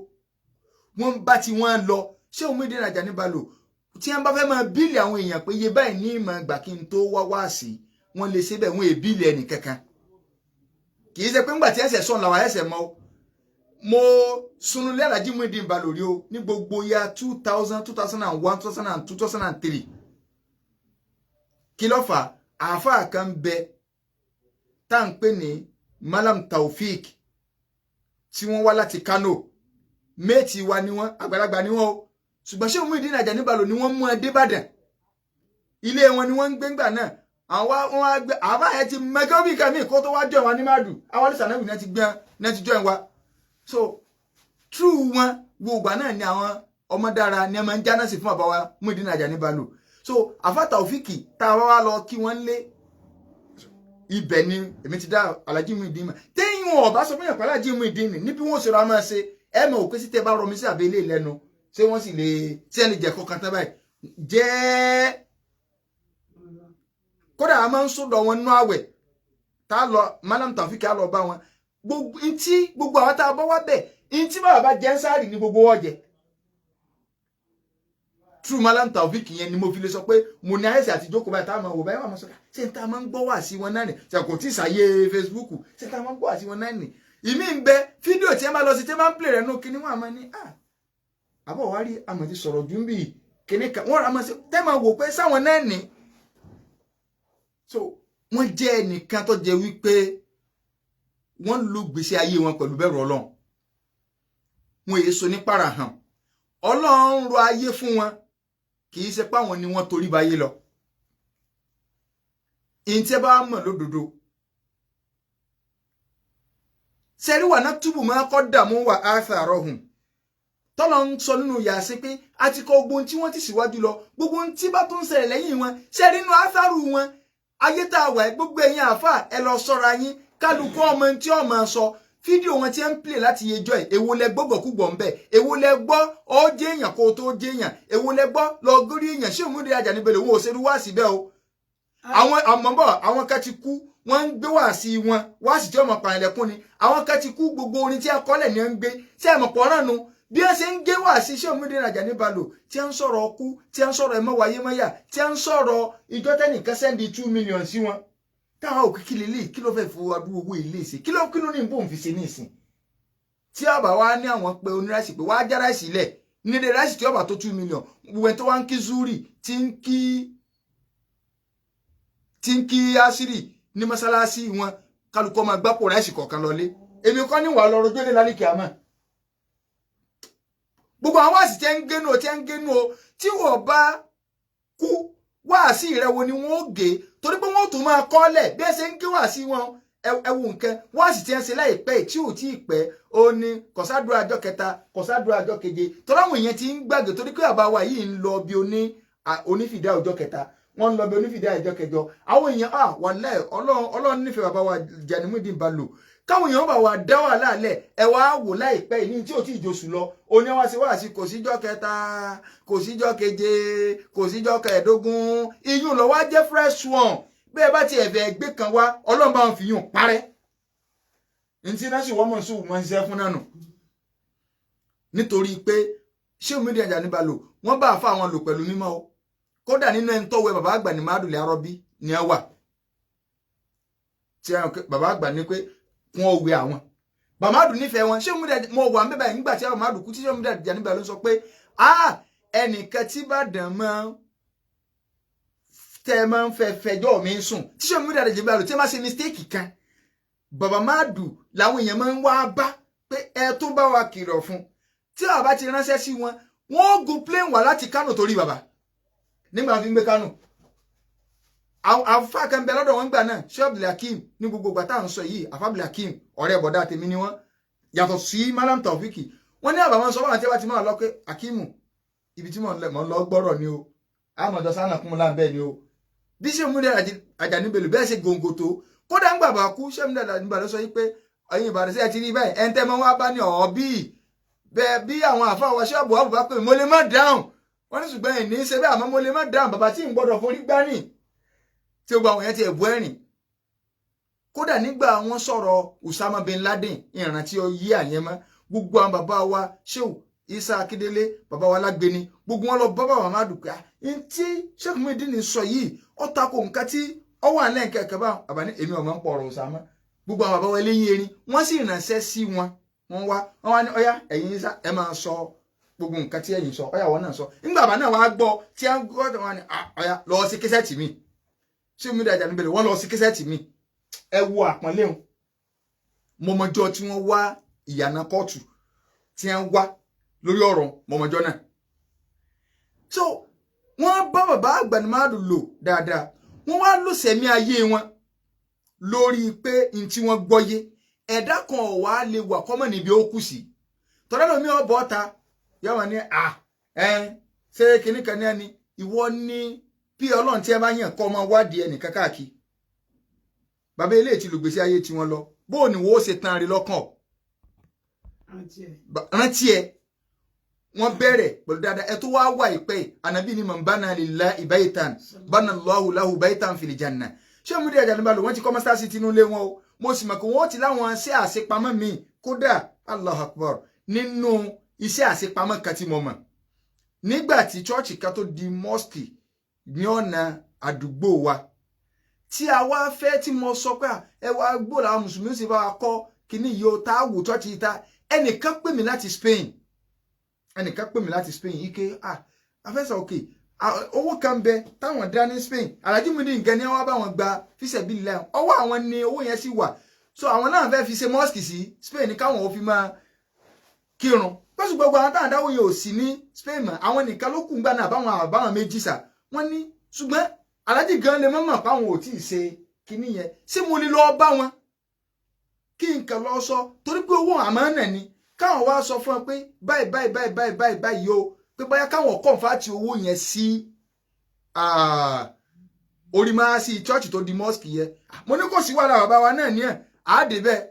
wọ́n ń bá tí wọ́n lọ ṣé òun ìdí ìrajà níbà lò tí wọ́n bá fẹ́ máa bíìlì àwọn èèyàn pé iye báyìí ní ìmọ̀ ìgbà kí n tó wá sí wọ́n lè ṣe bẹ́ẹ̀ wọ́n è bíìlì ẹnì kankan kì í ṣe pé ńgbà tí ẹsẹ̀ sọ̀n làwọn ẹsẹ̀ mọ́ mo sunu lé Alhaji Muyideen Balori o ní gbogbo ya 2000 2001 2002 2003 kí ló fà àáfàá kan bẹ tá à ń pè ní Malam Taofik tí wọ́n wá láti Kano méètì wa ni wọ́n àgbàlagbà ni wọ́n o ṣùgbọ́n ṣé Muyideen Ajani Bello ni wọ́n mú ẹ dé Ìbàdàn ilé wọn ni wọ́n ń gbé ńgbà náà àwọn wọn á gbé àbá ẹ ti mẹgẹ́ bí kàmí kó tó wá jọ wọn ní Madu àwọn alẹ́ sànẹ́bì náà ti gbé náà ti jọ ẹ̀ wá so true wọn gbogbo náà ni àwọn ọmọ dára ni ẹ máa ń jáná sí fún bàbá wa Muyideen Ajani Bello so àfà Taofik tá a wá lọ kí wọ́n lé ibẹ̀ ni èmi ti dá Alhaji Muyideen mọ̀ téyìn wọn ọba sọ fún yàn pé Alhaji Muyideen níbi wọn ò ṣe ra máa ṣe ẹ mọ̀ òpé sí tẹ bá rọmi sí àbẹ́lé lẹ́nu ṣé wọ́n sì lè tí ẹni jẹ́ kọ́kan tán báyìí jẹ́ kódà a máa ń sọ̀dọ̀ wọn nú àwẹ̀ tá a lọ Malam Taofik á lọ bá wọn gbogbo àwọn tá a bọ́ wá bẹ̀ ntí bàbá jẹ́ ń sáàrì ní gbogbo ọ̀jẹ̀ true Malam Taofik yẹn ni mo fi lè sọ pé mo ní àyẹ̀sẹ̀ àti ìjókòó báyìí tá a máa wò báyìí wà máa sọ ṣé n ta máa ń gbọ́ wá sí wọn náà nì ṣe kò tí ì sàyè Facebook ṣé n ta máa ń gbọ́ wá sí wọn náà nì ìmí ń bẹ fídíò tí ẹ máa lọ sí tí ẹ máa ń play rẹ̀ nù kíní wọn àmọ́ ní àbọ̀ wá rí àmọ̀ ti sọ̀rọ̀ jù ń bì kíní kan wọ́n rà máa ṣe tẹ́ máa wò pé sáwọn náà nì so wọ́n jẹ́ ẹnìkan tó jẹ́ wípé wọ́n lo gbèsè ayé wọn pẹ̀lú bẹ̀rù Ọlọ́run wọn èyí so ní para hàn Ọlọ́run rọ ayé fún wọn kì í ṣe páwọn ni wọ́n torí báyé lọ ìyìn tí ẹ bá mọ̀ lódodo sẹ́rí wà náà túbù máa kọ́ dààmú wà atharahum tọ́lọ̀ ń sọ nínú Yásìn pé a ti kọ gbogbo tí wọ́n ti síwájú lọ gbogbo tí bá tó ń ṣẹlẹ̀ lẹ́yìn wọn sẹ́rí inú atharu wọn ayé tá a wà gbogbo ẹ̀yin àfà ẹ lọ sọ́ra yín kálukú ọmọ tí ọmọ sọ fídíò wọn tí ń play láti yejọ́ ẹ̀ èwo lẹ gbọ́ gbọ̀kúgbọ̀ ń bẹ̀ èwo lẹ gbọ́ ọ jẹ́ èèyàn kó tó jẹ́ èèyàn èwo lẹ gbọ́ lọ górí èèyàn ṣé Muyideen Ajani Bello wọn ò ṣerú wá síbẹ̀ o àwọn àmọ́bọ̀ àwọn kan ti kú wọ́n ń gbé wá sí wọn wá sí tí ọmọ pàrẹ̀lẹ̀kùn ni àwọn kan ti kú gbogbo orin tí a kọ́lẹ̀ ni ń gbé tí a mọ̀ pọ̀ náà nu bí wọ́n ṣe ń gbé wá sí ṣé Muyideen Ajani Bello tí a ń sọ̀rọ̀ ọkú tí a ń sọ̀rọ̀ ẹ̀mọ́ wáyé mọ́yà tí a ń sọ̀rọ̀ ìjọ tẹ́nìkan sẹ́ndì 2 million sí wọn táwọn òkè kí lélẹ̀ kí ló fẹ́ fowó adúgbò owó ilé ìsìn kí ló ní bóun fi ṣe ní ìsìn tí ọba wa ní àwọn pé oníráìsì pé wàá já ráìsì lẹ̀ nílé ráìsì tí ọba tó 2 million gbogbo ẹni tó wá ń kí zuri tí ń kí asiri ní mọ́sálásí wọn kálukọ́ máa gbápò ráìsì kọ̀ọ̀kan lọlé èmi kọ́ ní wàá lọ rojọ́ lé lálẹ́ kìámà gbogbo àwọn àsì tí ń génú o tí wọ́n bá kú wáàsí rẹ wo ni wọ́n ó gé torí pé wọ́n tún máa kọ́lẹ̀ bí ẹ ṣe ń gé wáàsí wọn ẹwù nǹkan wáàsí tí ń ṣe láìpẹ́ tí ò tí ì pẹ́ ó ní kọ̀sádùn àjọ kẹta kọ̀sádùn àjọ keje torí àwọn èèyàn ti ń gbàgbé torí pé àbá wa yìí ń lọ bí onífìdá ọjọ́ kẹta wọ́n ń lọ bí onífìdí àìjọ kẹjọ àwọn èèyàn wàláhì ọlọ́run nífẹ̀ẹ́ bàbá wa Ganimuideen Bello káwọn èèyàn bá wa dá wà láàlẹ̀ ẹ wá wò láìpẹ́ yìí ní tí ò tí ì josù lọ oní wá sí wá sí kò síjọ́ kẹta kò síjọ́ keje kò síjọ́ kẹẹ̀ẹ́dógún iyún lọ wá jẹ́ fresh one bẹ́ẹ̀ bá ti ẹ̀fẹ̀ gbé kan wá ọlọ́run bá wọn fi yún parẹ́ ntí náà sì wọ́n mọ̀ sí òun ṣiṣẹ́ fún náà nù nítorí pé Sheikh Muyideen Ajani Bello wọ́n bá àfa àwọn lò pẹ̀lú mímọ́ o kódà nínú ẹni tó wẹ bàbá àgbà ní Madul Arọ́bí ni ẹ wà tí bàbá àgbà ní pé kún ọwẹ àwọn bàbá Madul nífẹ̀ẹ́ wọn Sheikh Muyideen mo wà ń bẹ́bà yìí nígbà tí àwọn Madul kú tí Sheikh Muyideen Ajani Bello sọ pé ẹnìkan tí Ìbàdàn mọ́ tẹ́ máa ń fẹjọ́ mi sùn tí Sheikh Muyideen Ajani Bello tí máa ṣe mistake kan bàbá Madul làwọn èèyàn máa ń wá bá pé ẹ tó bá wa kìlọ̀ fún tí bàbá ti ránṣẹ́ sí wọn wọ́n gun plane wá láti Kánò torí bàbá nígbà fi ń gbé Kánò àfa kan bẹ lọ́dọ̀ wọn gbà náà Sheikh Abdulhakeem ní gbogbo ìgbà tá à ń sọ yìí àfa Abdulhakeem ọ̀rẹ́ bọ̀dá tèmi ni wọ́n yàtọ̀ sí Malam Taofik wọ́n ní àbàmọ́ sọ wọn àti ẹwà tí máa lọ pé Hakeemu ibi tí mò ń lọ gbọ́rọ̀ ni o àmọ̀jọ sánà kún un láǹbẹ̀ ni o bí Sheikh Muyideen Ajani Bello bẹ́ẹ̀ ṣe gòǹgò tó kódà ń gbàgbà kú Sheikh Muyideen Ajani Bello sọ pé ẹ̀yin Ìbàdàn sí ẹ ti rí báyìí ẹ̀ ń tẹ́ mọ́ wá bá ní ọ̀ọ́ bíi bẹ́ẹ̀ bí àwọn àfa wa ṣọ́ọ̀bù wà bá pé mo lè má dáhùn wọ́n ní ṣùgbọ́n ẹ̀ ní í ṣe bẹ́ẹ̀ àmọ́ mo lè má dáhùn bàbá tí ń gbọ́dọ̀ forí gbá nì tí gbogbo àwọn yẹn ti ẹ̀bù ẹ̀rìn kódà nígbà wọn sọ̀rọ̀ Usama bin Laden ìrántí yí àyẹn mọ́ gbogbo àwọn bàbá wa Shehu Isa Akindele bàbá wa Lágbéni gbogbo wọn lọ bá bàbá Madul pé ntí Sheikh Muyideen sọ yìí ó tako nǹkan tí ó wà lẹ́yìn kẹ̀kẹ́ bá àbáni èmi ọ̀mọ́ ń pọ̀ ọ̀rọ̀ Usama gbogbo àwọn bàbá wa eléyìí erin wọ́n sì ránṣẹ́ sí wọn wá ní ọyá ẹ̀yin sá ẹ máa sọ gbogbo nǹkan tí ẹ̀yin sọ ọyá wọn náà sọ nígbà bàbá náà wàá gbọ́ tí wọn gbọ́ wọn ni ọyá lọ sí kẹsẹ̀tì mi Sheikh Muyideen Ajani Bello wọn lọ sí kẹsẹ̀tì mi ẹ wo àpọ́nlé wọn mọmọjọ tí wọ́n wá ìyànà kóòtù tí wọ́n wá lórí ọ̀rọ̀ mọmọjọ náà so wọ́n bá bàbá àgbà ní Madul lò dáadáa wọ́n wá lò sẹ̀mí ayé wọn lórí pé n tí wọ́n gbọ́yé ẹ̀dá kan wà lè wà kọ́mọ̀ níbi ó kù sí tọ́lá lómi ọ̀bọ̀ ọ̀ta yọ̀wọ̀n ní ṣé kìíní kan ní ẹni ìwọ ní bí ọlọ́run tí ẹ bá yàn kọ́ ọmọ wádìí ẹnì káàkiri bàbá ilé tí lùgbèsí ayé tí wọ́n lọ bóò ni wọ́n ó ṣe tán rí lọ́kàn rántí ẹ wọ́n bẹ̀rẹ̀ pẹ̀lú dáadáa ẹ tó wá wà ìpẹ́ ànábì ni man bana lillahi baytan bana Allahu lahu baytan fil janna Sheikh Muyideen Ajani Bello wọ́n ti kọ́ mọ́sálásí tinú lé wọn o mo sì mọ̀ pé wọ́n ti láwọn ṣe àṣepamọ́ mi kódà Allahu Akbar nínú iṣẹ́ àṣepamọ́ kan tí mo mọ̀ nígbà tí chọ́ọ̀chì kan tó di mosque ní ọ̀nà àdúgbò wa tí a wá fẹ́ tí mo sọ pé ẹ wá gbọ́dọ̀ àwọn mùsùlùmí sì bá wa kọ́ kíní yìí ó tá a wò chọ́ọ̀chì yìí ta ẹnìkan pè mí láti Spain ike afẹ́sà òkè owó kan bẹ táwọn dá ní Spain Alhaji Muyideen nǹkan ní wọ́n bá wọn gba fisabilillah ọwọ́ àwọn ni owó yẹn sì wà so àwọn náà fẹ́ fi ṣe mosque sí Spain káwọn ò fi máa kírun pẹ́sù gbogbo àwọn táwọn dáwọ́ yẹn ò sí ní Spain mọ́ àwọn nìkan ló kù ń gbà náà àbáwọn méjì sà wọ́n ní ṣùgbọ́n Alhaji gan lè mọ̀mọ́ páwọn ò tí ì ṣe kinní yẹn ṣé mo lè lọ bá wọn kí nǹkan lọ sọ torí pé owó àmánà ni káwọn wá sọ fún ọ pé báyìí o pé báyà káwọn kọ̀ǹfàtì owó yẹn sí orí máa sí church tó di mosque yẹn mo ní kò sí wàhálà bàbá wa náà ní ẹ̀ àádé bẹ́ẹ̀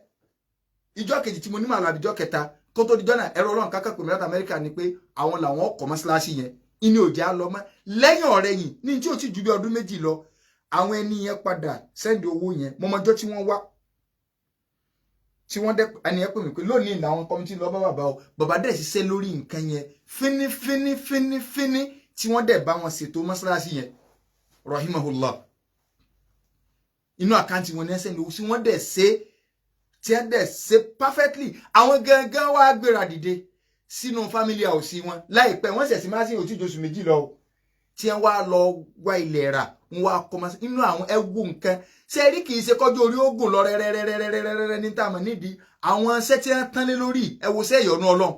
ìjọ kejì tí mo ní màlúù àbíjọ kẹta kó tó di jọ́nà ẹ̀rọ ọlọ́run kákà pè mí láti Amẹ́ríkà ni pé àwọn làwọn ọkọ̀ mọ́ṣáláṣí yẹn inú òjá lọ mọ́ lẹ́yìn ọ̀rẹ́ yìí ní tí ò tí ju bí ọdún méjì lọ àwọn ẹni yẹn padà sẹ́ndì owó yẹn mọ́mọ́jọ́ tí wọ́n wá tí wọ́n dẹ́ ẹni yẹn pè mí pé lónìí làwọn kọ́mítì lọ bá bàbá o bàbá dẹ̀ ṣiṣẹ́ lórí nǹkan yẹn fínífíní tí wọ́n dẹ̀ bá wọn ṣètò mọ́ṣáláṣí yẹn rahimahullah inú àkáǹtì wọn ní ẹsẹ̀ ní owó sí wọ́n dẹ̀ ṣe tí wọ́n dẹ̀ ṣe perfectly àwọn gangan wá gbéra dìde sínú family house wọn láìpẹ́ wọ́n ṣẹ̀ṣì máa sí òtí oṣù méjì lọ tí wọ́n wá lọ wá ilẹ̀ rà wọ́n wá kọ́ máa inú àwọn ẹgbù nǹkan ṣe rí kì í ṣe kọjú orí ogun lọ rẹ́rẹ́rẹ́rẹ́rẹ́rẹ́ ní tààmù nídìí àwọn ṣẹ́ tí wọ́n tán lé lórí ẹ̀wọ̀ṣẹ́ ìyọ̀nù ọlọ́run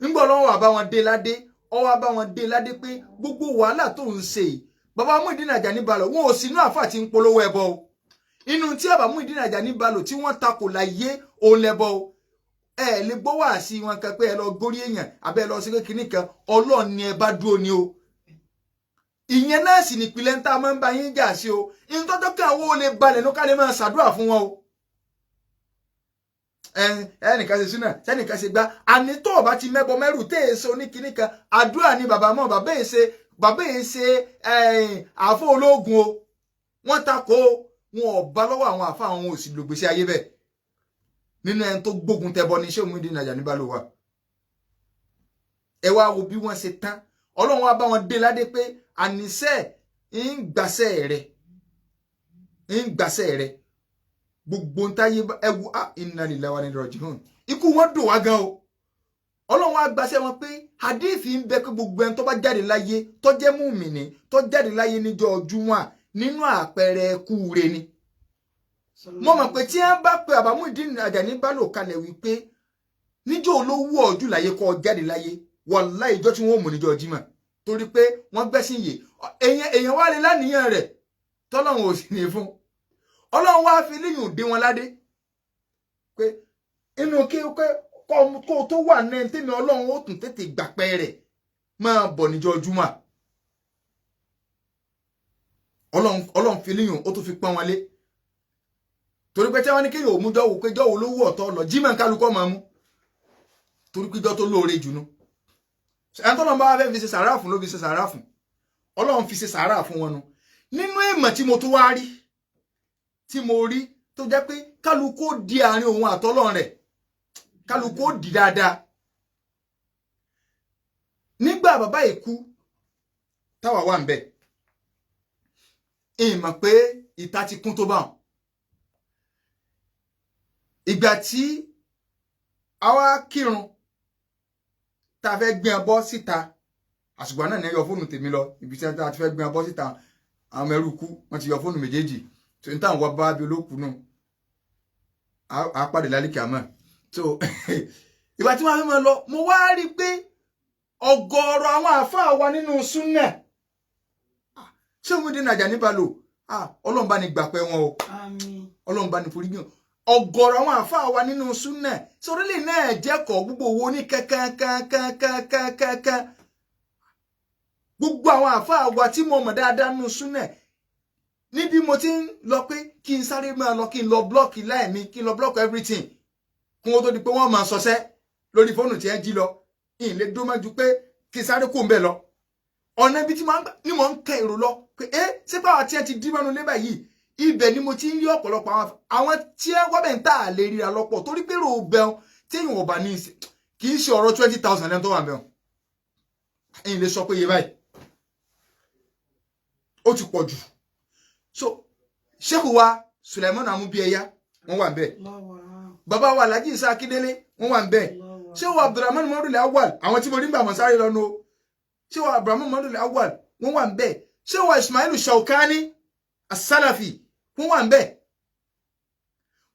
nígbà ọlọ́run wà bá wọn dé ládé ọwọ́ bá wọn dé ládé pé gbogbo wàhálà tó ń ṣe bàbá Muyideen Ajani Bello wọn ò sínú àfà tí ń polówó ẹbọ o inú tí bàbá Muyideen Ajani Bello tí wọ́n takò láyé òun lẹ́bọ o ẹ lè gbọ́ wá sí wọn kan pé ẹ lọ górí èèyàn àbẹ́ ẹ lọ sí kékeré kan ọlọ́run ni ẹ bá dúró ni o ìyẹn náà sì nípìnlẹ̀ ń tá a máa ń bá yín jà sí o in tọ́jọ́ kí àwọn olè balẹ̀ ló ká lè máa ṣàdúrà fún wọn o ẹnìkan ṣe súnà sẹ́nìkan ṣe gbá àní tó o bá ti mẹ́bọ mẹ́rù tẹ́ ẹ ṣe oníkíní kan àdúrà ni bàbá mọ́ bàbá yìí ṣe àfọ ológun o wọ́n takò wọn ò bá lọ́wọ́ àwọn àfa àwọn òsì lògbèsè ayé bẹ́ẹ̀ nínú ẹni tó gbógun tẹbọ ní Sheikh Muyideen Ajani Bello wa ẹ wá wo bí wọ́n ṣe tán Ọlọ́run wa bá wọn dé ládé pé àníṣe ń gbàṣẹ rẹ gbogbo ń táyé ẹwù inna lillahi wa inna ilaihi raji'un ikú wọn dùn wá gan o Ọlọ́run wa gbàṣẹ wọn pé hadithi ń bẹ pé gbogbo ẹni tó bá jáde láyé tó jẹ́ mùmínì tó jáde láyé níjọ́ Jímọ̀ nínú àpẹẹrẹ kúure ni mo mọ̀ pé tí wọ́n bá pe Baba Muyideen Ajani Bello kalẹ̀ wípé níjọ́ olówó ọjọ́ láyé kó jáde láyé wàláhì ìjọ tí wọ́n mú níjọ́ Jímọ̀ torí pé wọ́n gbẹ́sìn yè èèyàn wá lè láníyàn rẹ̀ tọ́lọ́run ò sì ní fún Ọlọ́run wá fi léyìn dé wọn ládé pé inú kí kó tó wà náà tèmi Ọlọ́run ó tún tètè gbàpẹ́ rẹ̀ máa bọ̀ níjọ́ Jímọ̀ Ọlọ́run fi léyìn ó tún fi pọ́n wọn lé torí pé tí wọ́n ní kéèyàn ò mú jọ́wọ́ pé jọ́wọ́ olówó ọ̀tọ̀ lọ Jímọ̀ kálukọ́ máa mú torí pé jọ́ tó lóore jù nú ẹni tó lọ́n bá fẹ́ fi ṣe sàárà fún ló fi ṣe sàárà fún Ọlọ́run fi ṣe sàárà fún wọn nu nínú ìmọ̀ tí mo tún wá rí tí mo rí tó jẹ́ pé kálukú ó di àárín òun àtọ́lọ́run rẹ̀ kálukú ó di dáadáa nígbà bàbá ìkú táwa wà ń bẹ̀ ìmọ̀ pé ìta ti kún tó bá wọn ìgbà tí àwa kírun tá a fẹ́ gbé ọbọ̀ síta àṣùgbọ́n náà ní yọ fóònù tèmi lọ ibi tí a ti fẹ́ gbé ọbọ̀ síta àwọn ẹrú kú wọ́n ti yọ fóònù méjèèjì tó ní táwọn wọ́n bá bí olókùú náà á pàdé lálẹ́ kìámà so ìgbà tí wọ́n fẹ́ máa lọ mo wá rí i pé ọ̀gọ̀ọ̀rọ̀ àwọn àáfàá wa nínú súnnà Sheikh Muyideen Ajani Bello Ọlọ́run bá ní gbàpẹ́ wọn o Ọlọ́run bá ní forí gbìyànjú ọ̀gọ̀rọ̀ àwọn àfáà wa nínú súnnà sórílẹ̀ náà jẹ́kọ̀ọ́ gbogbo owó ní kankan gbogbo àwọn àfáà wa tí mo mọ̀ dáadáa nínú súnnà níbi mo ti ń lọ pé kí n sáré máa lọ kí n lọ blọ́ọ̀kì láìmí kí n lọ blọ́ọ̀kì everything kí wọ́n tó di pé wọ́n máa sọsẹ́ lórí fóònù tí ẹ jí lọ ìyìn lè dó máa ju pé kí n sáré kó ń bẹ̀ lọ ọ̀nà ibi tí mo ń kẹ èrò lọ pé ṣé báwa tí ẹ ti dí mẹ́nu lébà yìí ibẹ̀ ni mo ti ń rí ọ̀pọ̀lọpọ̀ àwọn tí ẹ wọ́n bẹ̀ ń tà lè ríra lọ́pọ̀ torí pé rò bẹ́ẹ̀ tí èèyàn ò bá ní kì í ṣe ọ̀rọ̀ 20,000 lẹ́nu tó wà bẹ́ẹ̀ ẹ̀yin lè sọ pé iye báyìí ó ti pọ̀ jù so Sheikh wa Suleiman Amubiyaya wọ́n wà bẹ́ẹ̀ bàbá wa Alhaji Isa Akindele wọ́n wà bẹ́ẹ̀ Sheikh wa Abdulrahman Muhammadu Awwal àwọn tí mo rí gbà mọ̀ sáré lọ́nu Sheikh wa Abdulrahman Muhammadu Awwal wọ́n wà bẹ́ẹ̀ Sheikh wa Ismail Shawkani As-Salafi wọ́n wà ńbẹ̀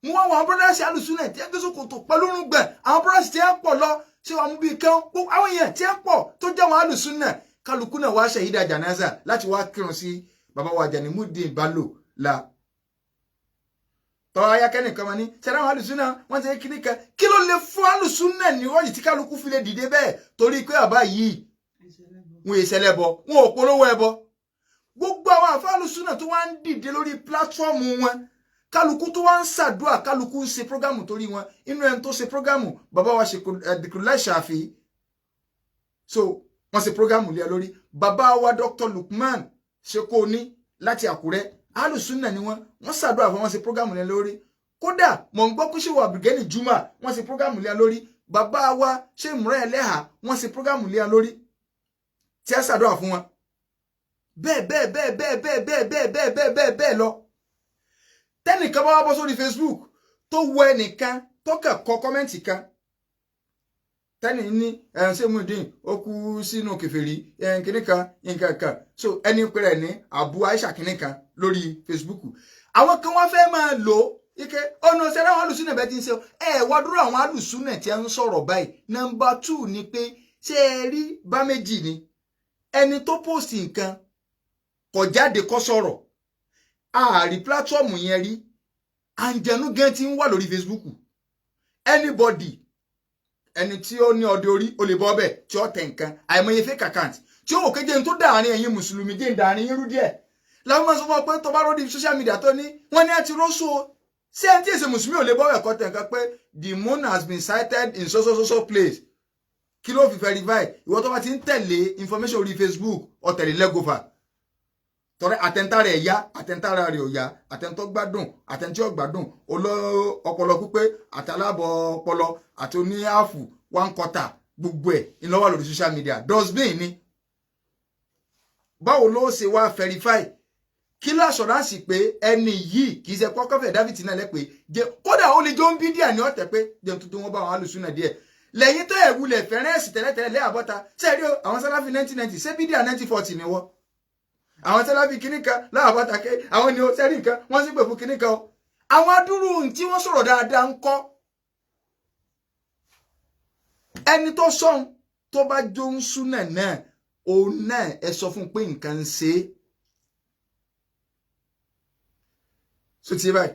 mo wá àwọn brothers alùsùnà tí ẹ gbé sókòtò pẹ̀lú orúngbẹ àwọn brothers tí ẹ pọ̀ lọ ṣé wàá mú bíi kán àwọn èèyàn tí ẹ pọ̀ tó jẹ́ àwọn alùsùnà kálukú náà wá ṣàhídà jànáza láti wá kírun sí bàbá wa Ajani Muyideen Bello la tọ́ ayákẹ́nìkan wọn ní ṣẹlẹ̀ àwọn alùsùnà wọ́n ti kíní kan kí ló lè fún alùsùnà ní wọ́n yìí tí kálukú fi lè dìde bẹ́ẹ̀ torí pé bàbá yìí wọn èsẹ̀lẹ̀ bọ wọn ò polówó ẹbọ gbogbo àwọn àfáàlù súnà tó wá ń dìde lórí pílátífọ́ọ̀mù wọn kálukú tó wá ń ṣàdúrà kálukú ń ṣe prógámù torí wọn inú ẹni tó ṣe prógámù bàbá wa ṣe Dhikrlahi Shafi so wọ́n ṣe prógámù lé lórí bàbá wa Dr. Lukman Shekoni láti Àkúrẹ́ alùsúnà ni wọ́n ṣàdúrà fún wọn ṣe prógámù lé lórí kódà mọ̀ ń gbọ́ kó ṣe wà Brigade Juma wọ́n ṣe prógámù lé lórí bàbá wa ṣe Imran Eleha wọ́n ṣe prógámù lé lórí tí a ṣàdúrà fún wọn bẹ́ẹ̀ lọ tẹ́nìkan bá wá bọ́ sórí Facebook tó wọ ẹnìkan tó kàn kọ kọ́mẹ́ǹtì kan tẹ́nì ní Sheikh Muyideen ó kú sínú kèfèrí kìnìkan nǹkan kan so ẹni pẹ̀rẹ̀ ní Abu Aisha kìnìkan lórí Facebook àwọn kan wọ́n fẹ́ máa lò ike ọ̀nà ṣẹlẹ̀ àwọn alùsùnà bẹ́ẹ̀ ti ń ṣe wá dúró àwọn alùsùnà tí a ń sọ̀rọ̀ báyìí nọ́mbà 2 ni pé ṣé ẹ rí bá méjì ni ẹni tó post nǹkan kò jáde kó sọ̀rọ̀ ààrí pílátífọ́ọ̀mù yẹn rí àǹjẹ̀nú gan ti ń wà lórí Facebook anybody ẹni tí ó ní ọdẹ orí ó lè bọ́ bẹ́ẹ̀ tí ó tẹ̀ nǹkan àìmọye fake account tí ó wò kéje tó dàárín ẹ̀yin mùsùlùmí jẹ́ dàárín yín rú díẹ̀ làwọn máa sọ fún ọ pé tó bá rọ́ọ̀dì social media tó ní wọ́n ní àti rọ́ṣọ́ ṣé ẹni tí èsè mùsùlùmí ò lè bọ́ ẹ̀kọ́ tẹ̀ nǹkan pé the moon has been sighted in so place kí ló fi verify ìwọ tó bá ti ń tẹ̀lé information orí Facebook ó tẹ̀lé lẹ́gọ́fà tọ́rẹ́ àtẹ̀ntà rẹ̀ yá àtẹ̀ntà rẹ̀ ò yá àtẹ̀ntọ́ gbádùn àtẹ̀ntí ò gbádùn ọpọlọ pípé àtàlábọ̀ ọpọlọ àti oní àfù 1/4 gbogbo ẹ̀ ìlọ́wọ́ lórí social media dustbin ni báwo ló ṣe wá verify kí láṣọ̀ránsì pé ẹni yìí kì í ṣe pọ́kọ́fẹ̀ David náà lẹ́pẹ́ jẹ́ kódà ó lè jó ń bí díà ní ọ̀tẹ̀ pé jẹun tuntun wọn bá wọn alùsùn náà díẹ̀ lẹ́yìn tó ẹ̀wulẹ̀ fẹ́rẹ́ǹsì tẹ́lẹ̀tẹ́lẹ̀ lẹ́àbọ́ta sẹ́ẹ̀rí àwọn Salafi 1990 ṣé bídíà 1940 ni wọ́n àwọn Salafi kìíní kan láàbọ́ta ké àwọn ni ó sẹ́rí nǹkan wọ́n sì pè fún kìíní kan àwọn adúrú tí wọ́n sọ̀rọ̀ dáadáa ń kọ́ ẹni tó sọ̀n tó bá jó ń súnà náà òun náà ẹ sọ fún pé nǹkan ń ṣe é so ti báyìí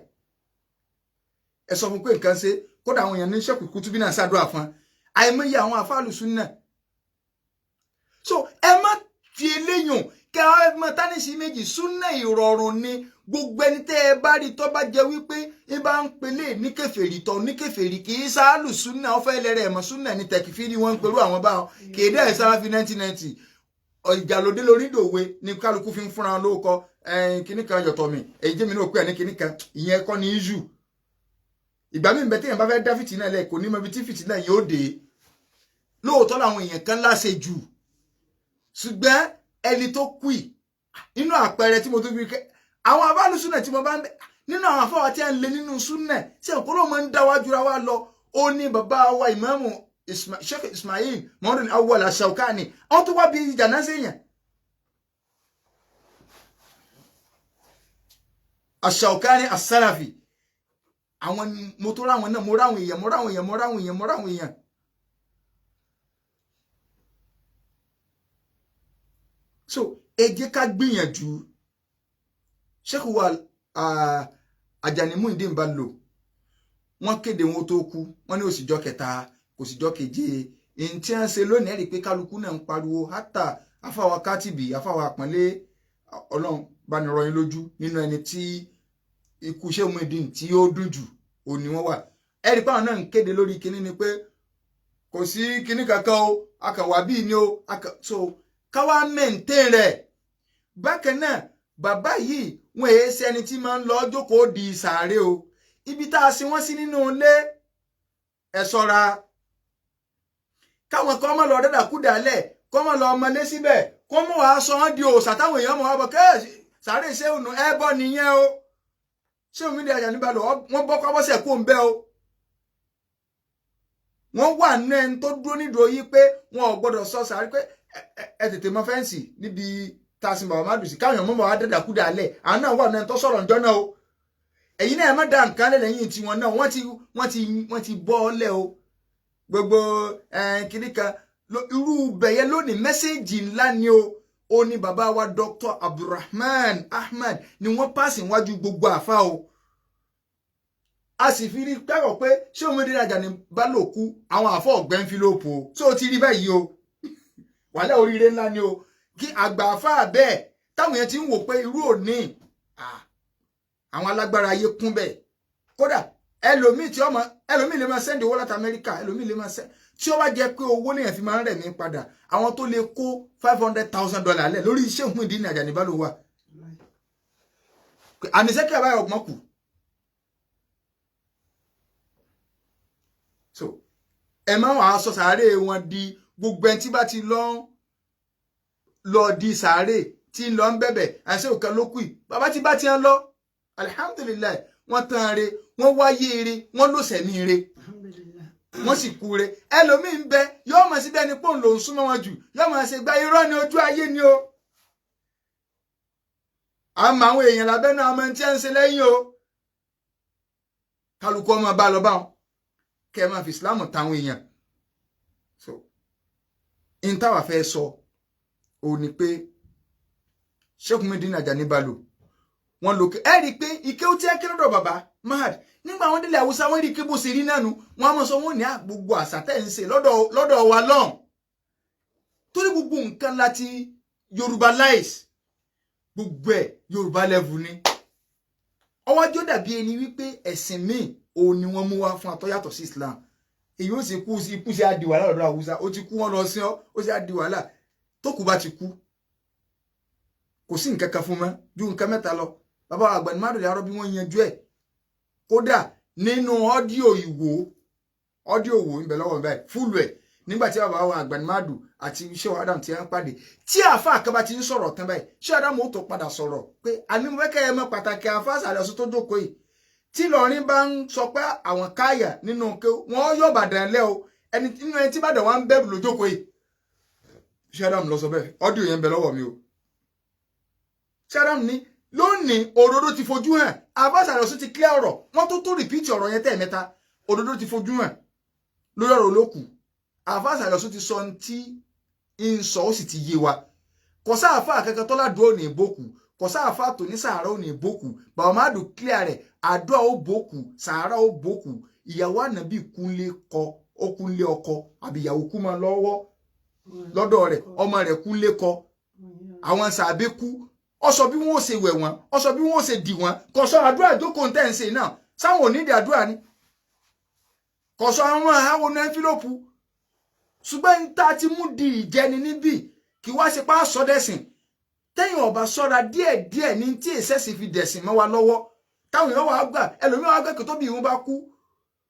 ẹ sọ fún pé nǹkan ṣe kódà àwọn èèyàn ní Sheikh Kutubi náà ṣàdúrà fún àìmọye àwọn àfáàlù súnà so ẹ má fi eléyàn kẹ ẹ má tánìsí méjì súnà ìrọ̀rùn ni gbogbo ẹni tẹ́ ẹ bá rí tó bá jẹ́ wípé ẹ bá ń pelé ní kèfèrí tó ní kèfèrí kì í sáàlù súnà ọfẹ ẹlẹrẹ ẹmọ súnà ní tẹkifírí wọn ń perú àwọn báwọn kì í dẹ ẹ sára fi 1990 ìjàlódé lórí ìdòwe ní kálukú fi ń fúnra wọn lóòkọ kíní kan yọ̀tọ̀ mi èyí jẹ́mi náà pé ẹ̀ ní kíní kan ìyẹn kọ́ ní iṣu ìgbà míì bẹ́ẹ̀ tí èèyàn bá fẹ́ dá fìtínà lẹ̀ kò ní mọ ibi tí fìtínà yóò dé lóòótọ́ làwọn èèyàn kan láṣẹ jù ṣùgbọ́n ẹni tó kù nínú àpẹẹrẹ tí mo tún fi kẹ́ àwọn abáàlú súnà tí mo bá ń bẹ nínú àwọn afọwọ́ tí a ń lé nínú súnà tí ẹ̀kọ́ ló máa ń dá wájú ra wá lọ ó ní bàbá wa ìmáàmù Sheikh Ismail Muhammad Awwal Ash-Shawkani àwọn tó wá bí jánásà èèyàn Ash-Shawkani As-Salafi àwọn mo tó ráwọn náà mo ráwọn èèyàn so ẹ jẹ́ ká gbìyànjú Sheikh wa Ajani Muideen Bello wọ́n kéde wọn tó kú wọ́n ní òsìjọ́ kẹta òsìjọ́ keje èyí tí wọ́n ṣe lónìí rí pé kálukú náà ń pariwo hátà afáwa kátìbì afáwa àpọ́nlé Ọlọ́run bá ní rọyìn lójú nínú ẹni tí ikú Sheikh Muideen tí ó dùn jù ó ní wọ́n wà ẹ̀rí pàwọn náà ń kéde lórí kinní ni pé kò sí kinní kankan o akàwà bíi ni o so káwá mẹ́ǹtẹ́ rẹ̀ bákan náà bàbá yìí wọ́n èé ṣe ẹni tí máa ń lọ jókòó di sàárè o ibi tá a sin wọ́n sí nínú ilé ẹ ṣọ́ra káwọn kan mọ́ lọ dẹ́dà kú dálẹ̀ kọ́ mọ́ lọ ọmọlé síbẹ̀ kó mọ́ wàá sọ wọ́n di òòṣà táwọn èèyàn mọ̀ wá bọ̀ kẹ́ sàárè ṣé ònà ẹ bọ́ nìyẹn o ṣé omi di Ajani Bello wọ́n bọ́ kọ́bọ́sẹ̀ kó ń bẹ́ o wọ́n wà ní ẹni tó dúró nídòó yìí pé wọn ò gbọ́dọ̀ sọ sàárè pé ẹ tètè mọ fẹ́ǹsì níbi tàṣí bàbá má dùn sí káwọn èèyàn mọ̀ wá dẹ́dà kú dálẹ̀ àwọn náà wà ní ẹni tó sọ̀rọ̀ ǹjọ́ náà o èyí náà ẹ má da nǹkan lẹ́yìn tiwọn náà wọ́n ti bọ́ ọ́lẹ̀ o gbogbo kìnnì kan irú bẹ̀yẹ lónìí mẹ́sẹ̀gì ńlá ni ó ní bàbá wa Dr. Abdulrahman Ahmad ni wọ́n pàṣẹ wájú gbogbo àfa o a sì fi rí pẹ́rọ̀ pé ṣé òun dé Ajani Bello kú àwọn àfọ ọ̀gbẹ́ ń fi lópo o tí ó ti rí báyìí o wàhálà oríire ńlá ni o kí àgbà àfa bẹ́ẹ̀ táwọn yẹn ti ń wò pé irú òní àwọn alágbára ayé kún bẹ́ẹ̀ kódà ẹlòmíì lè máa sẹ́ndì owó láti Amẹ́ríkà ẹlòmíì lè máa sẹ́ndì tí ó wá jẹ́ pé owó lèèyàn fi máa ń rẹ̀ mí padà àwọn tó lè kó $500,000 lẹ̀ lórí Sheikh Muideen Ajani Bello wà àníṣẹ́kẹ́ àbáyọ ọgbọ́n kù so ẹ máa wàá sọ sàárè wọn di gbogbo ẹni tí bá ti lọ di sàárè tí ń lọ ń bẹ̀bẹ̀ àṣẹ òkan ló kù yìí bàbá tí bá ti ń lọ alhamdulillah wọ́n tán re wọ́n wáyé re wọ́n lò sẹ̀mí re wọ́n sì kú re ẹlòmíì ń bẹ yóò mọ̀ síbẹ̀ ní pọ́ùn lòún súnmọ́ wọn jù yóò mọ̀ ṣe gba irọ́ ní ojú ayé ni o àmọ́ àwọn èèyàn lábẹ́ náà ọmọ tí ń ṣe lẹ́yìn o kálukú ọmọ bá lọ báwọn kẹ́ ẹ máa fi Islam táwọn èèyàn so in táwa fẹ́ sọ ò ní pé Sheikh Muideen Ajani Bello wọ́n lò ẹ rí pé ike ó tí ẹ kéré lọ́dọ̀ bàbá Mahad nígbà wọ́n délé Haúsá wọ́n rí pé bó ṣe rí nánu wọ́n á mọ̀ sọ wọ́n ní gbogbo àṣà tẹ́ ń ṣe lọ́dọ̀ wa lọ́hùn torí gbogbo nǹkan láti Yorùbálize gbogbo ẹ̀ Yorùbá level ni ọwọ́ jọ dàbí ẹni wípé ẹ̀sìn míì òun ni wọ́n mú wá fún àtọ́yàtọ̀ sí Islam èyí ó sì kú sí ikú sí adi wàhálà lọ́dọ̀ Haúsá ó ti kú wọn lọ sí ọ ó sì adi wàhálà tó kù bá ti kú kò sí nǹkan kan fún mọ́ ju nǹkan mẹ́ta lọ bàbá Àgbàní Mádùlì Arọ́ bí wọ́n yanjú ẹ̀ kódà nínú ọ́díò ìwò ń bẹ lọ́wọ́ mi báyìí fúlù ẹ̀ nígbà tí bàbá wa Àgbàní Mádù àti Shehu Adam ti ń pàdé tí àáfà kan bá ti ń sọ̀rọ̀ tán báyìí Shehu Adam ó tó padà sọ̀rọ̀ pé àní mo fẹ́ kẹ́ ẹ mọ̀ pàtàkì àáfà Sàlẹ̀ Ọ̀ṣun tó jókòó yìí tí Ìlọrin bá ń sọ pé àwọn káyà nínú ké wọ́n yọ̀ Ìbàdàn lẹ́ o ẹni tí Ìbàdàn wa ń bẹ̀rù lójókòó yìí Shehu Adam lọ sọ bẹ́ẹ̀ ọ́díò yẹn ń bẹ lọ́wọ́ mi o Shehu Adam ní lónìí òdodo ti fojú hàn àáfà Sàlẹ̀ Ọ̀ṣun ti clear ọ̀rọ̀ wọ́n tó rìpíìtì ọ̀rọ̀ yẹn tẹ́ẹ̀mẹ́ta òdodo ti fojú hàn lórí ọ̀rọ̀ olókù àáfà Sàlẹ̀ Ọ̀ṣun ti sọ tí ń sọ ó sì ti yé wa kò sáàfà kankan tó ládùú ò ní ìbòkù kò sáàfà tó ní sàárà ò ní ìbòkù bàbá Mádù clear rẹ̀ àdúrà ó bòkù sàárà ó bòkù ìyàwó ànábì kúnlé ọkọ àbí ìyàwó kú máa lọ́wọ́ lọ́dọ̀ rẹ̀ ọmọ rẹ̀ kúnlé kọ àwọn sàbẹ kú ó sọ bí wọn ò ṣe wẹ̀ wọ́n ó sọ bí wọn ò ṣe dì wọ́n kò sọ àdúrà jókòó ń tẹ̀ ń ṣe náà sáwọn ò nídìí àdúrà ni kò sọ àwọn àwọn ẹnfílọ́pù ṣùgbọ́n tá a ti mú di ìjẹni níbí kí wá ṣe pa sọdẹ̀sìn tẹ́yìn ọba sọ́ra díẹ̀díẹ̀ ní tí èsẹ́sì fi dẹ̀sìn mọ́ wa lọ́wọ́ táwọn èèyàn wà gbà ẹlòmíràn wà gbẹ̀kẹ́ tó bí ìhun bá kú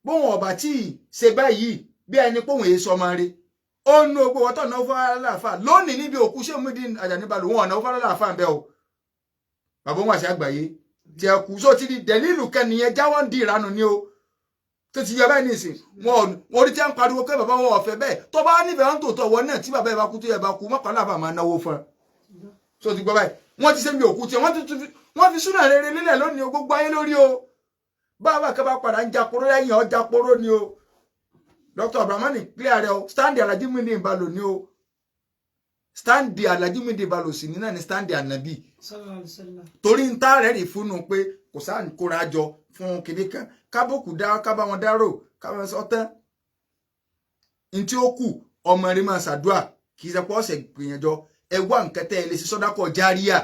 bóun ọba tí ì ṣe báyìí bí ẹni pòun èé sọmọ rẹ ó nu ogbó wọ́tọ̀ náà fún aláàfáà lónìí níbi òkú ṣé mú di Àjàní Bello wọn ọ̀nà fún aláàfáà ń bẹ́ o bàbá wọn àṣẹ àgbáyé tí ẹ kú só ti di dẹ̀lílù kẹ́niyẹn jáwọ́ ń di ìranù ni o tó ti yọ báyìí nìsín wọn orí tí a ń pariwo pé bàbá wọn ọ̀fẹ́ bẹ́ẹ̀ tó bá nífẹ̀ẹ́ ń tòótọ́ wọn náà tí bàbá ẹ bá kú tó yẹ bá kú mọ́kàn láàfà máa náwó fún ẹ tó ti gbọ́ báyìí wọ́n ti ṣe mi òkú tiẹ̀ wọ́n fi súnà rere lílẹ̀ lónìí o gbogbo ayé lórí o bàbá kan bá padà ń japoro lẹ́yìn ọjà poro ni o Dr. Abdulrahman clear rẹ o stand Alhaji Muideen Bello ni o stand Alhaji Muideen Bello sì ní náà ni stand ànábì torí ń tá rẹ̀ rí fún un pé kò sáà ń kóra jọ fún kinní kan kábòkù dá kábà wọn dárò kábà sọ tán ní tí ó kù ọmọ rẹ máa ṣàdúà kì í ṣe pé ọ̀sẹ̀ gbìyànjọ ẹ wá nǹkan tẹ́ ẹ lè ṣe sọ́dákọ̀ járíà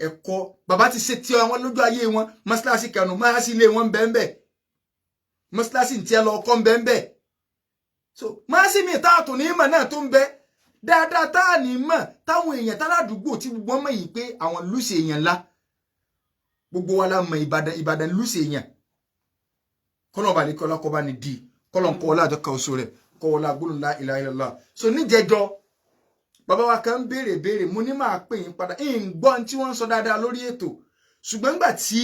ẹ̀kọ́ bàbá ti ṣe tí wọn lójú ayé wọn mọ́ṣáláṣí kanu mọ́ṣáláṣí ilé wọn bẹ́ẹ̀ mọ́ṣáláṣí ní tí ẹ lọ ọkọ́ bẹ́ẹ̀ so mọ́ṣáláṣí mi táàtò ní ìmọ̀ náà tó ń bẹ dáadáa táà ní mọ̀ táwọn èèyàn táládùúgbò tí gbogbo mọ̀ yìí pé àwọn lùsì èèyàn ńlá gbogbo wa la mọ̀ Ìbàdàn lùsì èèyàn kọ́nà balẹ̀ kọ́lá kọ́ bá ní di kọ́lọ̀ ń kọ́ wọlé àjọ kan oṣù rẹ̀ kọ́ wọlé agbóhùn la ilaha illallah so níjẹjọ́ bàbá wa kan béèrè mo ní máa pè yín padà ń gbọ́ tí wọ́n ń sọ dáadáa lórí ètò ṣùgbọ́n nígbà tí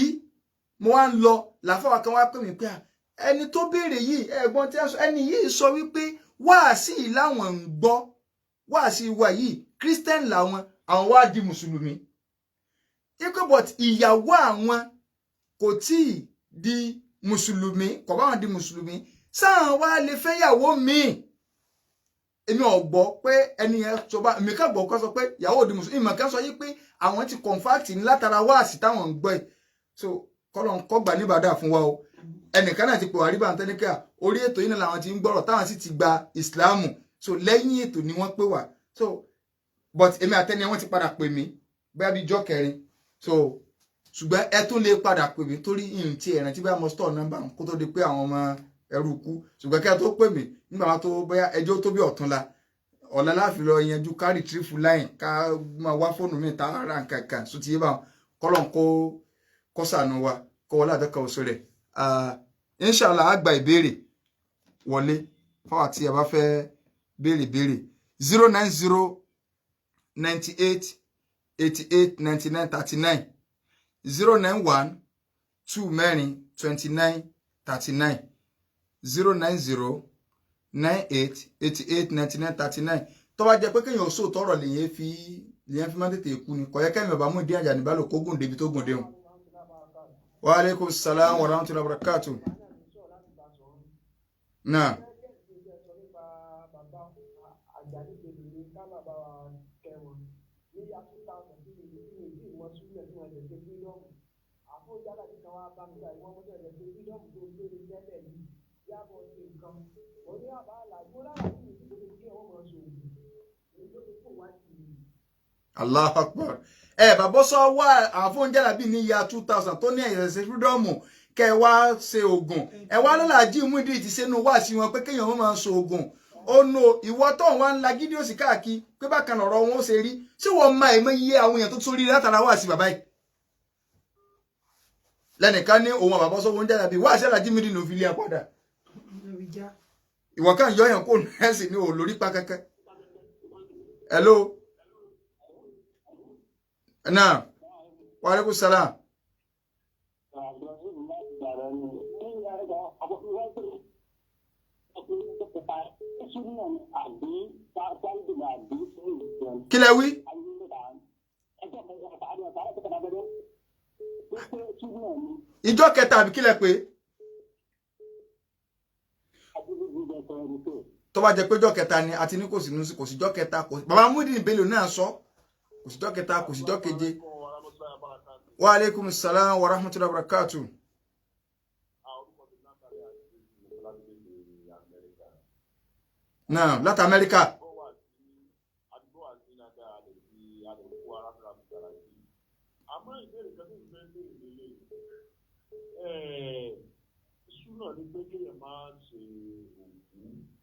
mo wá ń lọ làfáwà kan wá pè mí pé ẹni tó béèrè yìí ẹ̀gbọ́n tí a sọ ẹni yìí sọ wípé wáàsí làwọn ń gbọ́ wáàsí wa yìí Christian làwọn àwọn wá di mùsùlùmí ikú but ìyàwó àwọn kò tí ì di mùsùlùmí kò bá wọn di mùsùlùmí sáà wá lè fẹ́yàwó míì èmi ò gbọ́ pé ẹni yẹn sọ bá èmi kàn gbọ́ kó sọ pé ìyàwó di mùsùlùmí ìmọ̀ kan sọ yí pé àwọn ti kọ̀ǹfàtì ní látara wáàsí táwọn ń gbọ́ ẹ̀ so kọ́lọ́n kọ́ gbà níbàdà fún wa o ẹnìkan náà ti pè wá rí bá ń tẹ́lẹ́kà orí ètò yìí náà làwọn ti ń gbọ́rọ̀ táwọn sì ti gba ìsìláàmù so lẹ́yìn ètò ni wọ́n pè wá so but èmi àtẹni wọn ti padà pè mí bóyá bíi jọ́ kẹrin so ṣùgbọ́n ẹ tún lè padà pè mí torí ìhìn tí ẹ̀ràn tí bá mo store number kó tó di pé àwọn ọmọ ẹrú kú ṣùgbọ́n kí ẹ tó pè mí nígbà wọn tó bóyá ẹjọ́ tó bí ọ̀túnla ọ̀la láfi lọ yanjú kárí trífù láìn ká máa wá fóònù mi ta ara nǹkan kan sùn ti yé bá kọ́lọ̀ kó sànù wa kó wọlé àdọ́kà oṣù rẹ̀ inshallah á gba ìbéèrè wọlé fáwọn àti ẹ bá fẹ́ béèrè 09098889939 091242939 09098889939 tó bá jẹ́ pé kéèyàn sọ tọrọ lèyàn fi máa tètè kú ni kò yẹ kẹ́mi ọba mú dín Àjàní Bello kó gùn débi tó gùn déhùn. Wa alaikum salam wa rahmatullahi wa barakatuh. Náà. Allahu Akbar. Bàbá sọ wá àfóúnjẹ́lá bí ní ya 2000 tó ní ẹ̀yẹ̀sẹ̀ fídọ́ọ̀mù kẹ wá ṣe oògùn wá lọ́làjì Muyideen ti sẹ́nu wá sí wọn pé kéèyàn wọn máa ṣe oògùn ó no ìwọ tó wà ń la gidi òsì káàkiri pé bákan ọ̀rọ̀ wọn ó ṣe rí ṣé wọ́n máa ẹ̀mọ́ iye àwọn èèyàn tó sórí látara wá sí bàbá yìí lẹ́nìkan ní òun àbàbọ́ sọ oúnjẹ àbí wá sí Alhaji Muyideen ló fi lé apádà ìwọ kan yọ yàn kó nẹ́ẹ̀sì ní olórí pa kẹ́kẹ́ hello náà wa alaikum salam. Kí lẹ wí? Ìjọ kẹta àbí kí lẹ pé? Tó bá jẹ́ pé ìjọ kẹta ni àti ní kò sí ìjọ kẹta kò sí. Bàbá Muyideen Bello náà sọ kò sí ìjọ kẹta kò sí ìjọ keje. Wa alaikum salam wa rahmatullahi wa barakatuh. Náà láti Amẹ́ríkà. Ìṣúná ní pé kéèyàn máa ń ṣe òkú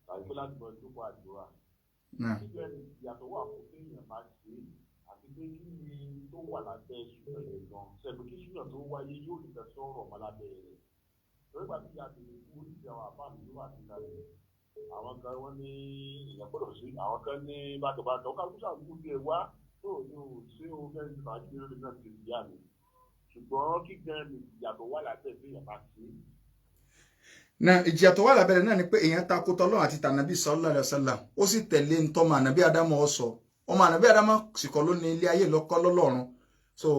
tàbí láti mọ ìjókòó àdúrà. Síbẹ̀ ni ìyàtọ̀ wà fún kéèyàn máa ṣe àti pé kí ni tó wà lábẹ́ ìṣúná yẹn gan. Ṣẹ̀bù kí ìṣúná tó wáyé yóò lè fẹ́ sọ̀rọ̀ ọmọ lábẹ́ rẹ̀. Lọ́gbà tí a ti lè kú oríṣi àwọn àbá mi ló wà nígbà yẹn. Àwọn kan wọ́n ní ìyẹn gbọ́dọ̀ sí àwọn kan ní bàtọ̀bàtọ̀ ó kálukú sàkóso tiẹ̀ wá tó ní o ṣé o fẹ́ ní fàájì lórí náà ti ìyá mi ṣùgbọ́n kí gan ni ìyàtọ̀ wà lábẹ́ ìyẹn bá ti. Náà ìjìyàtọ̀ wà lábẹ́ rẹ̀ náà ni pé èèyàn takò tọ́lọ́run àti tànàbí sallallahu alaihi wasallam ó sì tẹ̀lé ntọ́mọ ànàbí Ádámọ̀ ọ̀sọ̀ ọmọ ànàbí Ádámọ̀ sìkọ́ ló ní ilé ayé lọ́kọ́ lọ́lọ́run so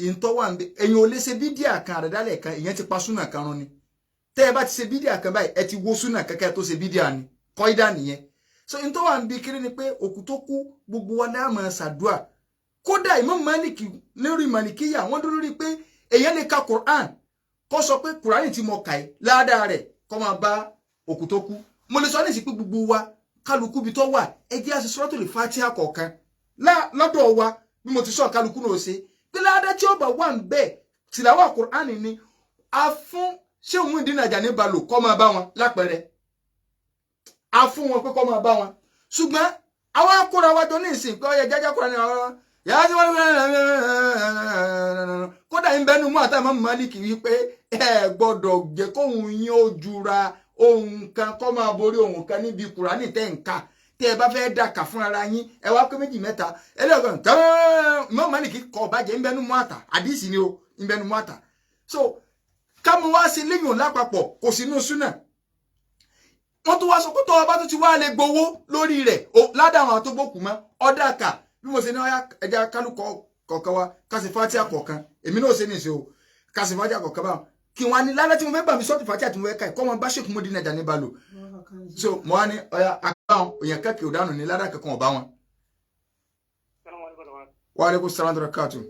ìntọ́ wà ń bẹ ẹ̀yin ò lè ṣe bídíà kan àrẹ̀dálẹ̀ kan ìyẹn ti pa súnà kan run ni tẹ́ ẹ bá ti ṣe bídíà kan báyìí ẹ ti wo súnà kẹ́kẹ́ tó ṣe bídíà ni kọ́ídà nìyẹn so ìntọ́ wà ń bí kiri ni pé òkú tó kú gbogbo wa náà máa ṣàdúà kódà Imam Málíkì lórí Màlíkíyà wọ́n dúró rí pé èèyàn lè ka Quran kó sọ pé Quran tí mo kà í ládàá rẹ̀ kó máa bá òkú tó kú mo lè sọ ní ìsìn pé gbogbo wa kálukú bi tó wà ẹ jẹ́ àṣẹ Suratul Fatiha kọ̀ọ̀kan lọ́dọ̀ wa bí mo ti sọ kálukú náà ṣe pé ládàá tí ó bá wà ń bẹ́ẹ̀ tìlàwà Quran ni a fún Sheikh Muyideen Ajani Bello kó máa bá wọn lápẹẹrẹ a fún wọn pé kó máa bá wọn ṣùgbọ́n àwọn akóra wa jọ ní ìsìn pé ọyẹ jẹ́jẹ́ Quran ni ọ̀rọ̀ yàrá tí wọ́n kódà ń bẹnu mú àtàwọn Málíkì wípé ẹ gbọ́dọ̀ jẹ́ kóhun yín ó jura ohun kan kó máa borí ohun kan níbi Kùránì tẹ́ ń kà tí ẹ bá fẹ́ dàkà fún ara yín ẹ wá pé méjì mẹ́ta ẹlẹ́gbọ̀n mọ́ Málíkì kọ́ bàjẹ́ ń bẹnu mú àtà àdìsí ni o ń bẹnu mú àtà so ká mo wá sí léyìn lápapọ̀ kò sínú súnà wọ́n tún wá sọ pé tọ́wọ́ bá tún ti wá lè gbowó lórí rẹ̀ ládàwọn tó gbókù mọ́ ọ̀dàkà bí mo ṣe ní ọyá ẹja kálukọ kọ̀ọ̀kan wa kásì Fátíà kọ̀ọ̀kan èmi náà ṣe ní ìṣe o kásì Fátíà kọ̀ọ̀kan báwọn kí wọn ní lálẹ́ tí mo fẹ́ bá mi sọ́ọ̀tì Fátíà tí mo fẹ́ ká ẹ̀ kọ́ wọn bá Sheikh Muyideen Ajani Bello so mo wá ní ọyá akáwọn òyìn kẹ́kẹ́ òdánù ní ládàá kankan ọ̀bá wọn. Wa alaikum salaam wa rahmatullahi.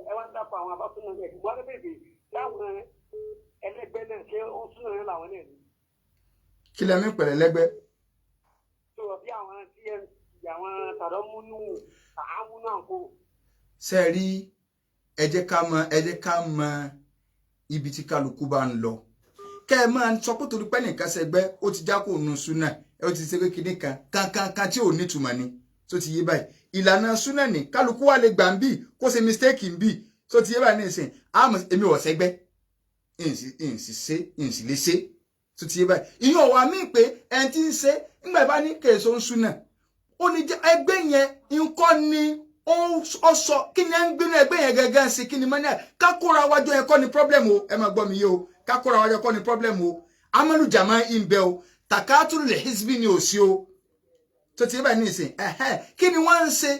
Ẹ wá ń dápọ̀ àwọn abáfúnná ẹ̀ wọ́n lè bèbè láwọn ẹlẹ́gbẹ́ náà ṣé ó ń súnà láwọn náà ni. Kí lẹ mí pẹ̀lẹ́ lẹ́gbẹ́? Tó o bí àwọn TMC àwọn tàdọ́ múnú àámúnú àǹkó. Ṣé rí ẹ jẹ́ ká mọ ibi tí kálukú bá ń lọ. Kẹ́ ẹ máa sọ pé torí pé nìkan ṣẹgbẹ́ ó ti já kó nu súnà ẹ ó ti ṣe pé kinní kan tí ò nítumọ̀ ni tó ti yé báyìí. Ìlànà súnà ní kálukú wà lè gbà ń bì kó ṣe mistake ń bì tó ti yé báyìí nísìn àmọ́ èmi ò ṣẹgbẹ́ ìsì lè ṣe tó ti yé báyìí ìyẹn ọ̀wà mí pé ẹni tí ń ṣe nígbà bá ní kèso ń súnà ó ní ẹgbẹ́ yẹn nǹkan ni ó sọ kí ni ẹ ń gbénu ẹgbẹ́ yẹn gẹ́gẹ́ ṣe kí ni mọ́ ní kákóra wájọ yẹn kọ́ ni problem o ẹ máa gbọ́ mi yé o kákóra wájọ kọ́ ni problem o amadu jama ń bẹ o takatulu lè hizbi ni ò sí o tó ti yé báyìí nísìn kí ni wọ́n ń ṣe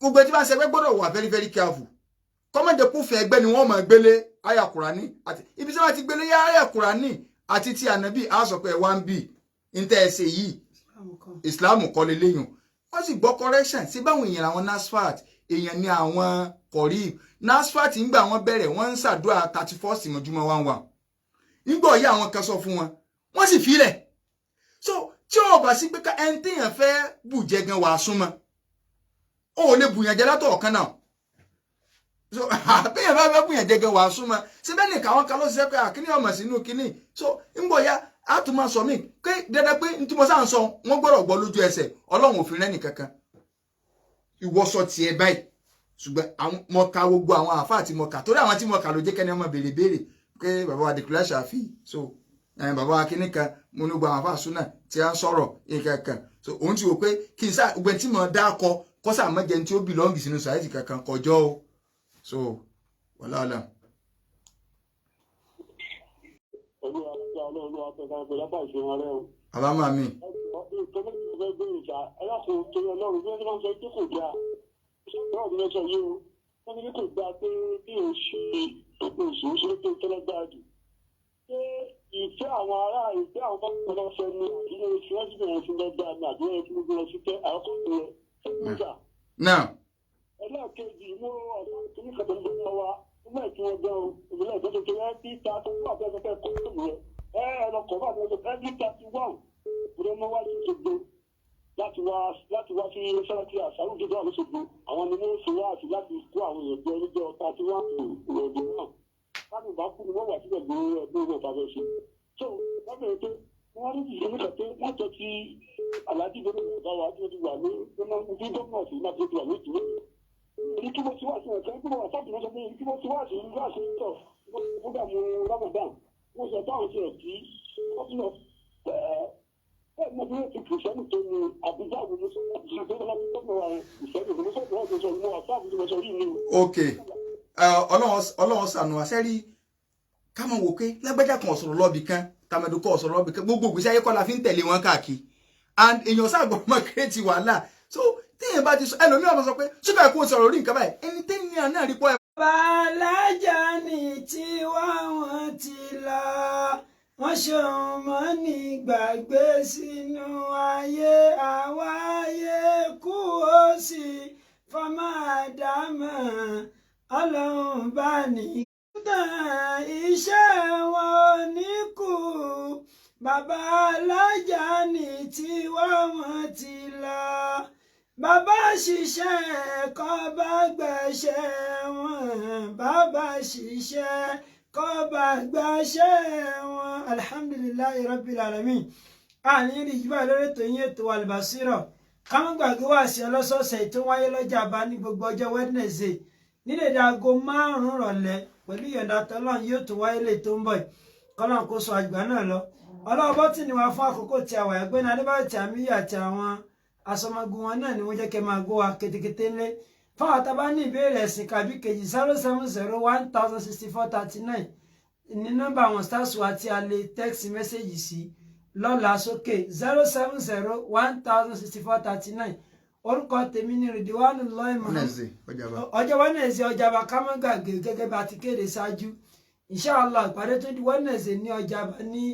gbogbo ẹtí bá ń ṣe ẹgbẹ́ gbọ́dọ̀ wà very very careful kọ́mọ̀dé kúfẹ́ ẹgbẹ́ ni wọ́n máa gbélé àyà Kùránì àti ibi tí wọ́n ti gbélé àyà Kùránì àti ti ànábì á sọ pé ẹ wá ń bì ń tẹ́ ẹ ṣe yìí Islam kọ́ leléyìn wọ́n sì gbọ́ correction sí báwọn èèyàn àwọn NASFAT èèyàn ní àwọn Qorib NASFAT ń gbà wọ́n bẹ̀rẹ̀ wọ́n ń ṣàdúrà 31st mọ́júmọ́ 11 nígbà ọ̀yá àwọn kan sọ fún wọn wọ́n sì filẹ̀ so tí ó bá sí pé ká ẹni téèyàn fẹ́ bùjẹ gan wàá súnmọ́ ó lè bùyàn jẹ látọ̀ ọ̀kan náà so àbẹ́yẹn bá fẹ́ bùyàn jẹ gan wàá súnmọ́ síbẹ̀ nìkan àwọn kan ló ṣiṣẹ́ pé àkíní ọmọ sínú kíní so nígbà ọ̀yá a tún máa sọ mí pé dandan pé ní tí mo sáà ń sọ wọ́n gbọ́dọ̀ gbọ́ lójú ẹsẹ̀ Ọlọ́run òfin rẹ́ nìkankan ìwọ sọ tiẹ̀ báyìí ṣùgbọ́n mo ka gbogbo àwọn àfáà tí mo kà torí àwọn tí mo kà ló jẹ́ kẹ́ni ọmọ béèrè pé bàbá wa dìkúlẹ̀ ṣàfi so bàbá wa kíní kan mo ní gbogbo àwọn àfáà súnà tí a ń sọ̀rọ̀ nǹkan so òun ti wò pé kí n sá gbẹ tí mo dá kọ kọ́sà mọ́jẹ tí ó bìlọ́ǹgì sínú sàyẹ́tì kankan kọjọ́ o so wàhálà. Àbá máa mi. Ìfẹ́ àwọn ará ìfẹ́ àwọn bá lọ fẹ́ ní àdúgbò ìfẹ́ sí bẹ̀rẹ̀ sí lọ́gbà ní àdúgbò ìfẹ́ sí lọ́gbà sí tẹ́ àkọ́kọ́ rẹ̀. Náà. Ẹlẹ́ẹ̀kejì mú ọ̀sán tó ní kàtàkì gbogbo wa nígbà tí wọ́n gbọ́ ìbílẹ̀ tó kékeré ẹbí ta tó wà bẹ́ẹ̀ fẹ́ kọ́ ìlú rẹ̀ ẹ̀rọ kọ̀ bá bẹ́ẹ̀ ẹbí 31 ìrẹ́ mọ́ wá sí Òṣogbo láti wá sí sẹ́lẹ̀tì àṣàrò gidi àwọn Òṣogbo àwọn ni wọ́n fi wá àti láti kó àwọn èèyàn jẹ níjọ́ 31 ìrọ̀lẹ́ náà láti bá kú ni wọ́n wà síbẹ̀ ní ẹgbẹ́ ìwọ̀n tàbí ṣe. So wọ́n bẹ̀rẹ̀ pé wọ́n rí ìṣẹ́ nípa pé wọ́n jọ ti aláàjì lórí ọ̀gá wa tí wọ́n ti wà ní gómìnà sí láti ti wà ní ìdílé. Èyí kí wọ́n ti wá sí ẹ̀ka kí wọ́n wà sáàtì lọ́sọ̀ pé èyí kí wọ́n ti wá sí ìlú àṣẹ ìtọ̀ fúgbà mú Ramadan wọ́n sọ táwọn ti ẹ̀ kí wọ́n ti lọ bẹ́ẹ̀ ni wọ́n ti kìrìsìtẹ́nì tó ní Àbújá àwọn okay Ọlọ́run ṣàánú àṣẹ́rí ká mọ̀ wò pé lágbájá kan ọ̀sọ̀rọ̀ lọ́bì kan tàmẹ̀dù kan ọ̀sọ̀rọ̀ lọ́bì kan gbogbo ìgbésí ayé kọ́ la fi ń tẹ̀lé wọn káàkiri and èèyàn sáàgbọ́n máa kírètì wàhálà so téèyàn bá ti sọ ẹlòmíràn máa sọ pé ṣúgbà ẹ̀kọ́ sọ̀rọ̀ orí nǹkan báyìí ẹni téèyàn náà rí pọ́ ẹ̀. Bàlájà ní tiwa wọn ti lọ wọ́n ṣòun mọ́ ní gbàgbé sínú ayé àwa ayé kú ó sì fọmọ àdámọ̀ Ọlọ́run bá ní iṣẹ́ wọn ní kú bàbá alájà ní tiwa wọn ti lọ bàbá ṣiṣẹ́ kọ́ bá gbẹ̀ṣẹ̀ wọn bàbá ṣiṣẹ́ kọ́ bá gbẹ̀ṣẹ̀ wọn alhamdulillahi rabbil alamin àní rí ìjìbá lórí ètò yín ètò Al-Basira káwọn gbàgbé wá sí ọlọ́sọ̀ọ̀sẹ̀ tó wáyé lọ́jà bá ní gbogbo ọjọ́ Wednesday nílẹ̀ aago 5 rọ̀lẹ́ pẹ̀lú ìyọ̀ǹda tọ́lọ́run yóò tó wáyé lè tó ń bọ̀ kọ́lọ́run kó sọ àgbà náà lọ ọlọ́ọ̀bọ́ tí ni wá fún àkókò tí a wà ẹgbẹ́ ní adébáyọ̀ tí àmì àti àwọn asọmagun wọn náà ni wọ́n jẹ́ kẹ́ máa gbọ́ wa ketekete ńlẹ̀ fáwọn àtàbá ní ìbéèrè ẹ̀sìn kàbí kejì 070106439 ní nọ́mbà àwọn stars wa tí a lè text message sí lọ́la sókè 070106439 orúkọ tèmi ní Ridwanullahi Muhammad ọjọ́ Wednesday Ọjà'ba ká má gbàgbé gẹ́gẹ́ bá ti kéde ṣáájú inshallah ìpàdé tó di Wednesday ní Ọjà'ba ní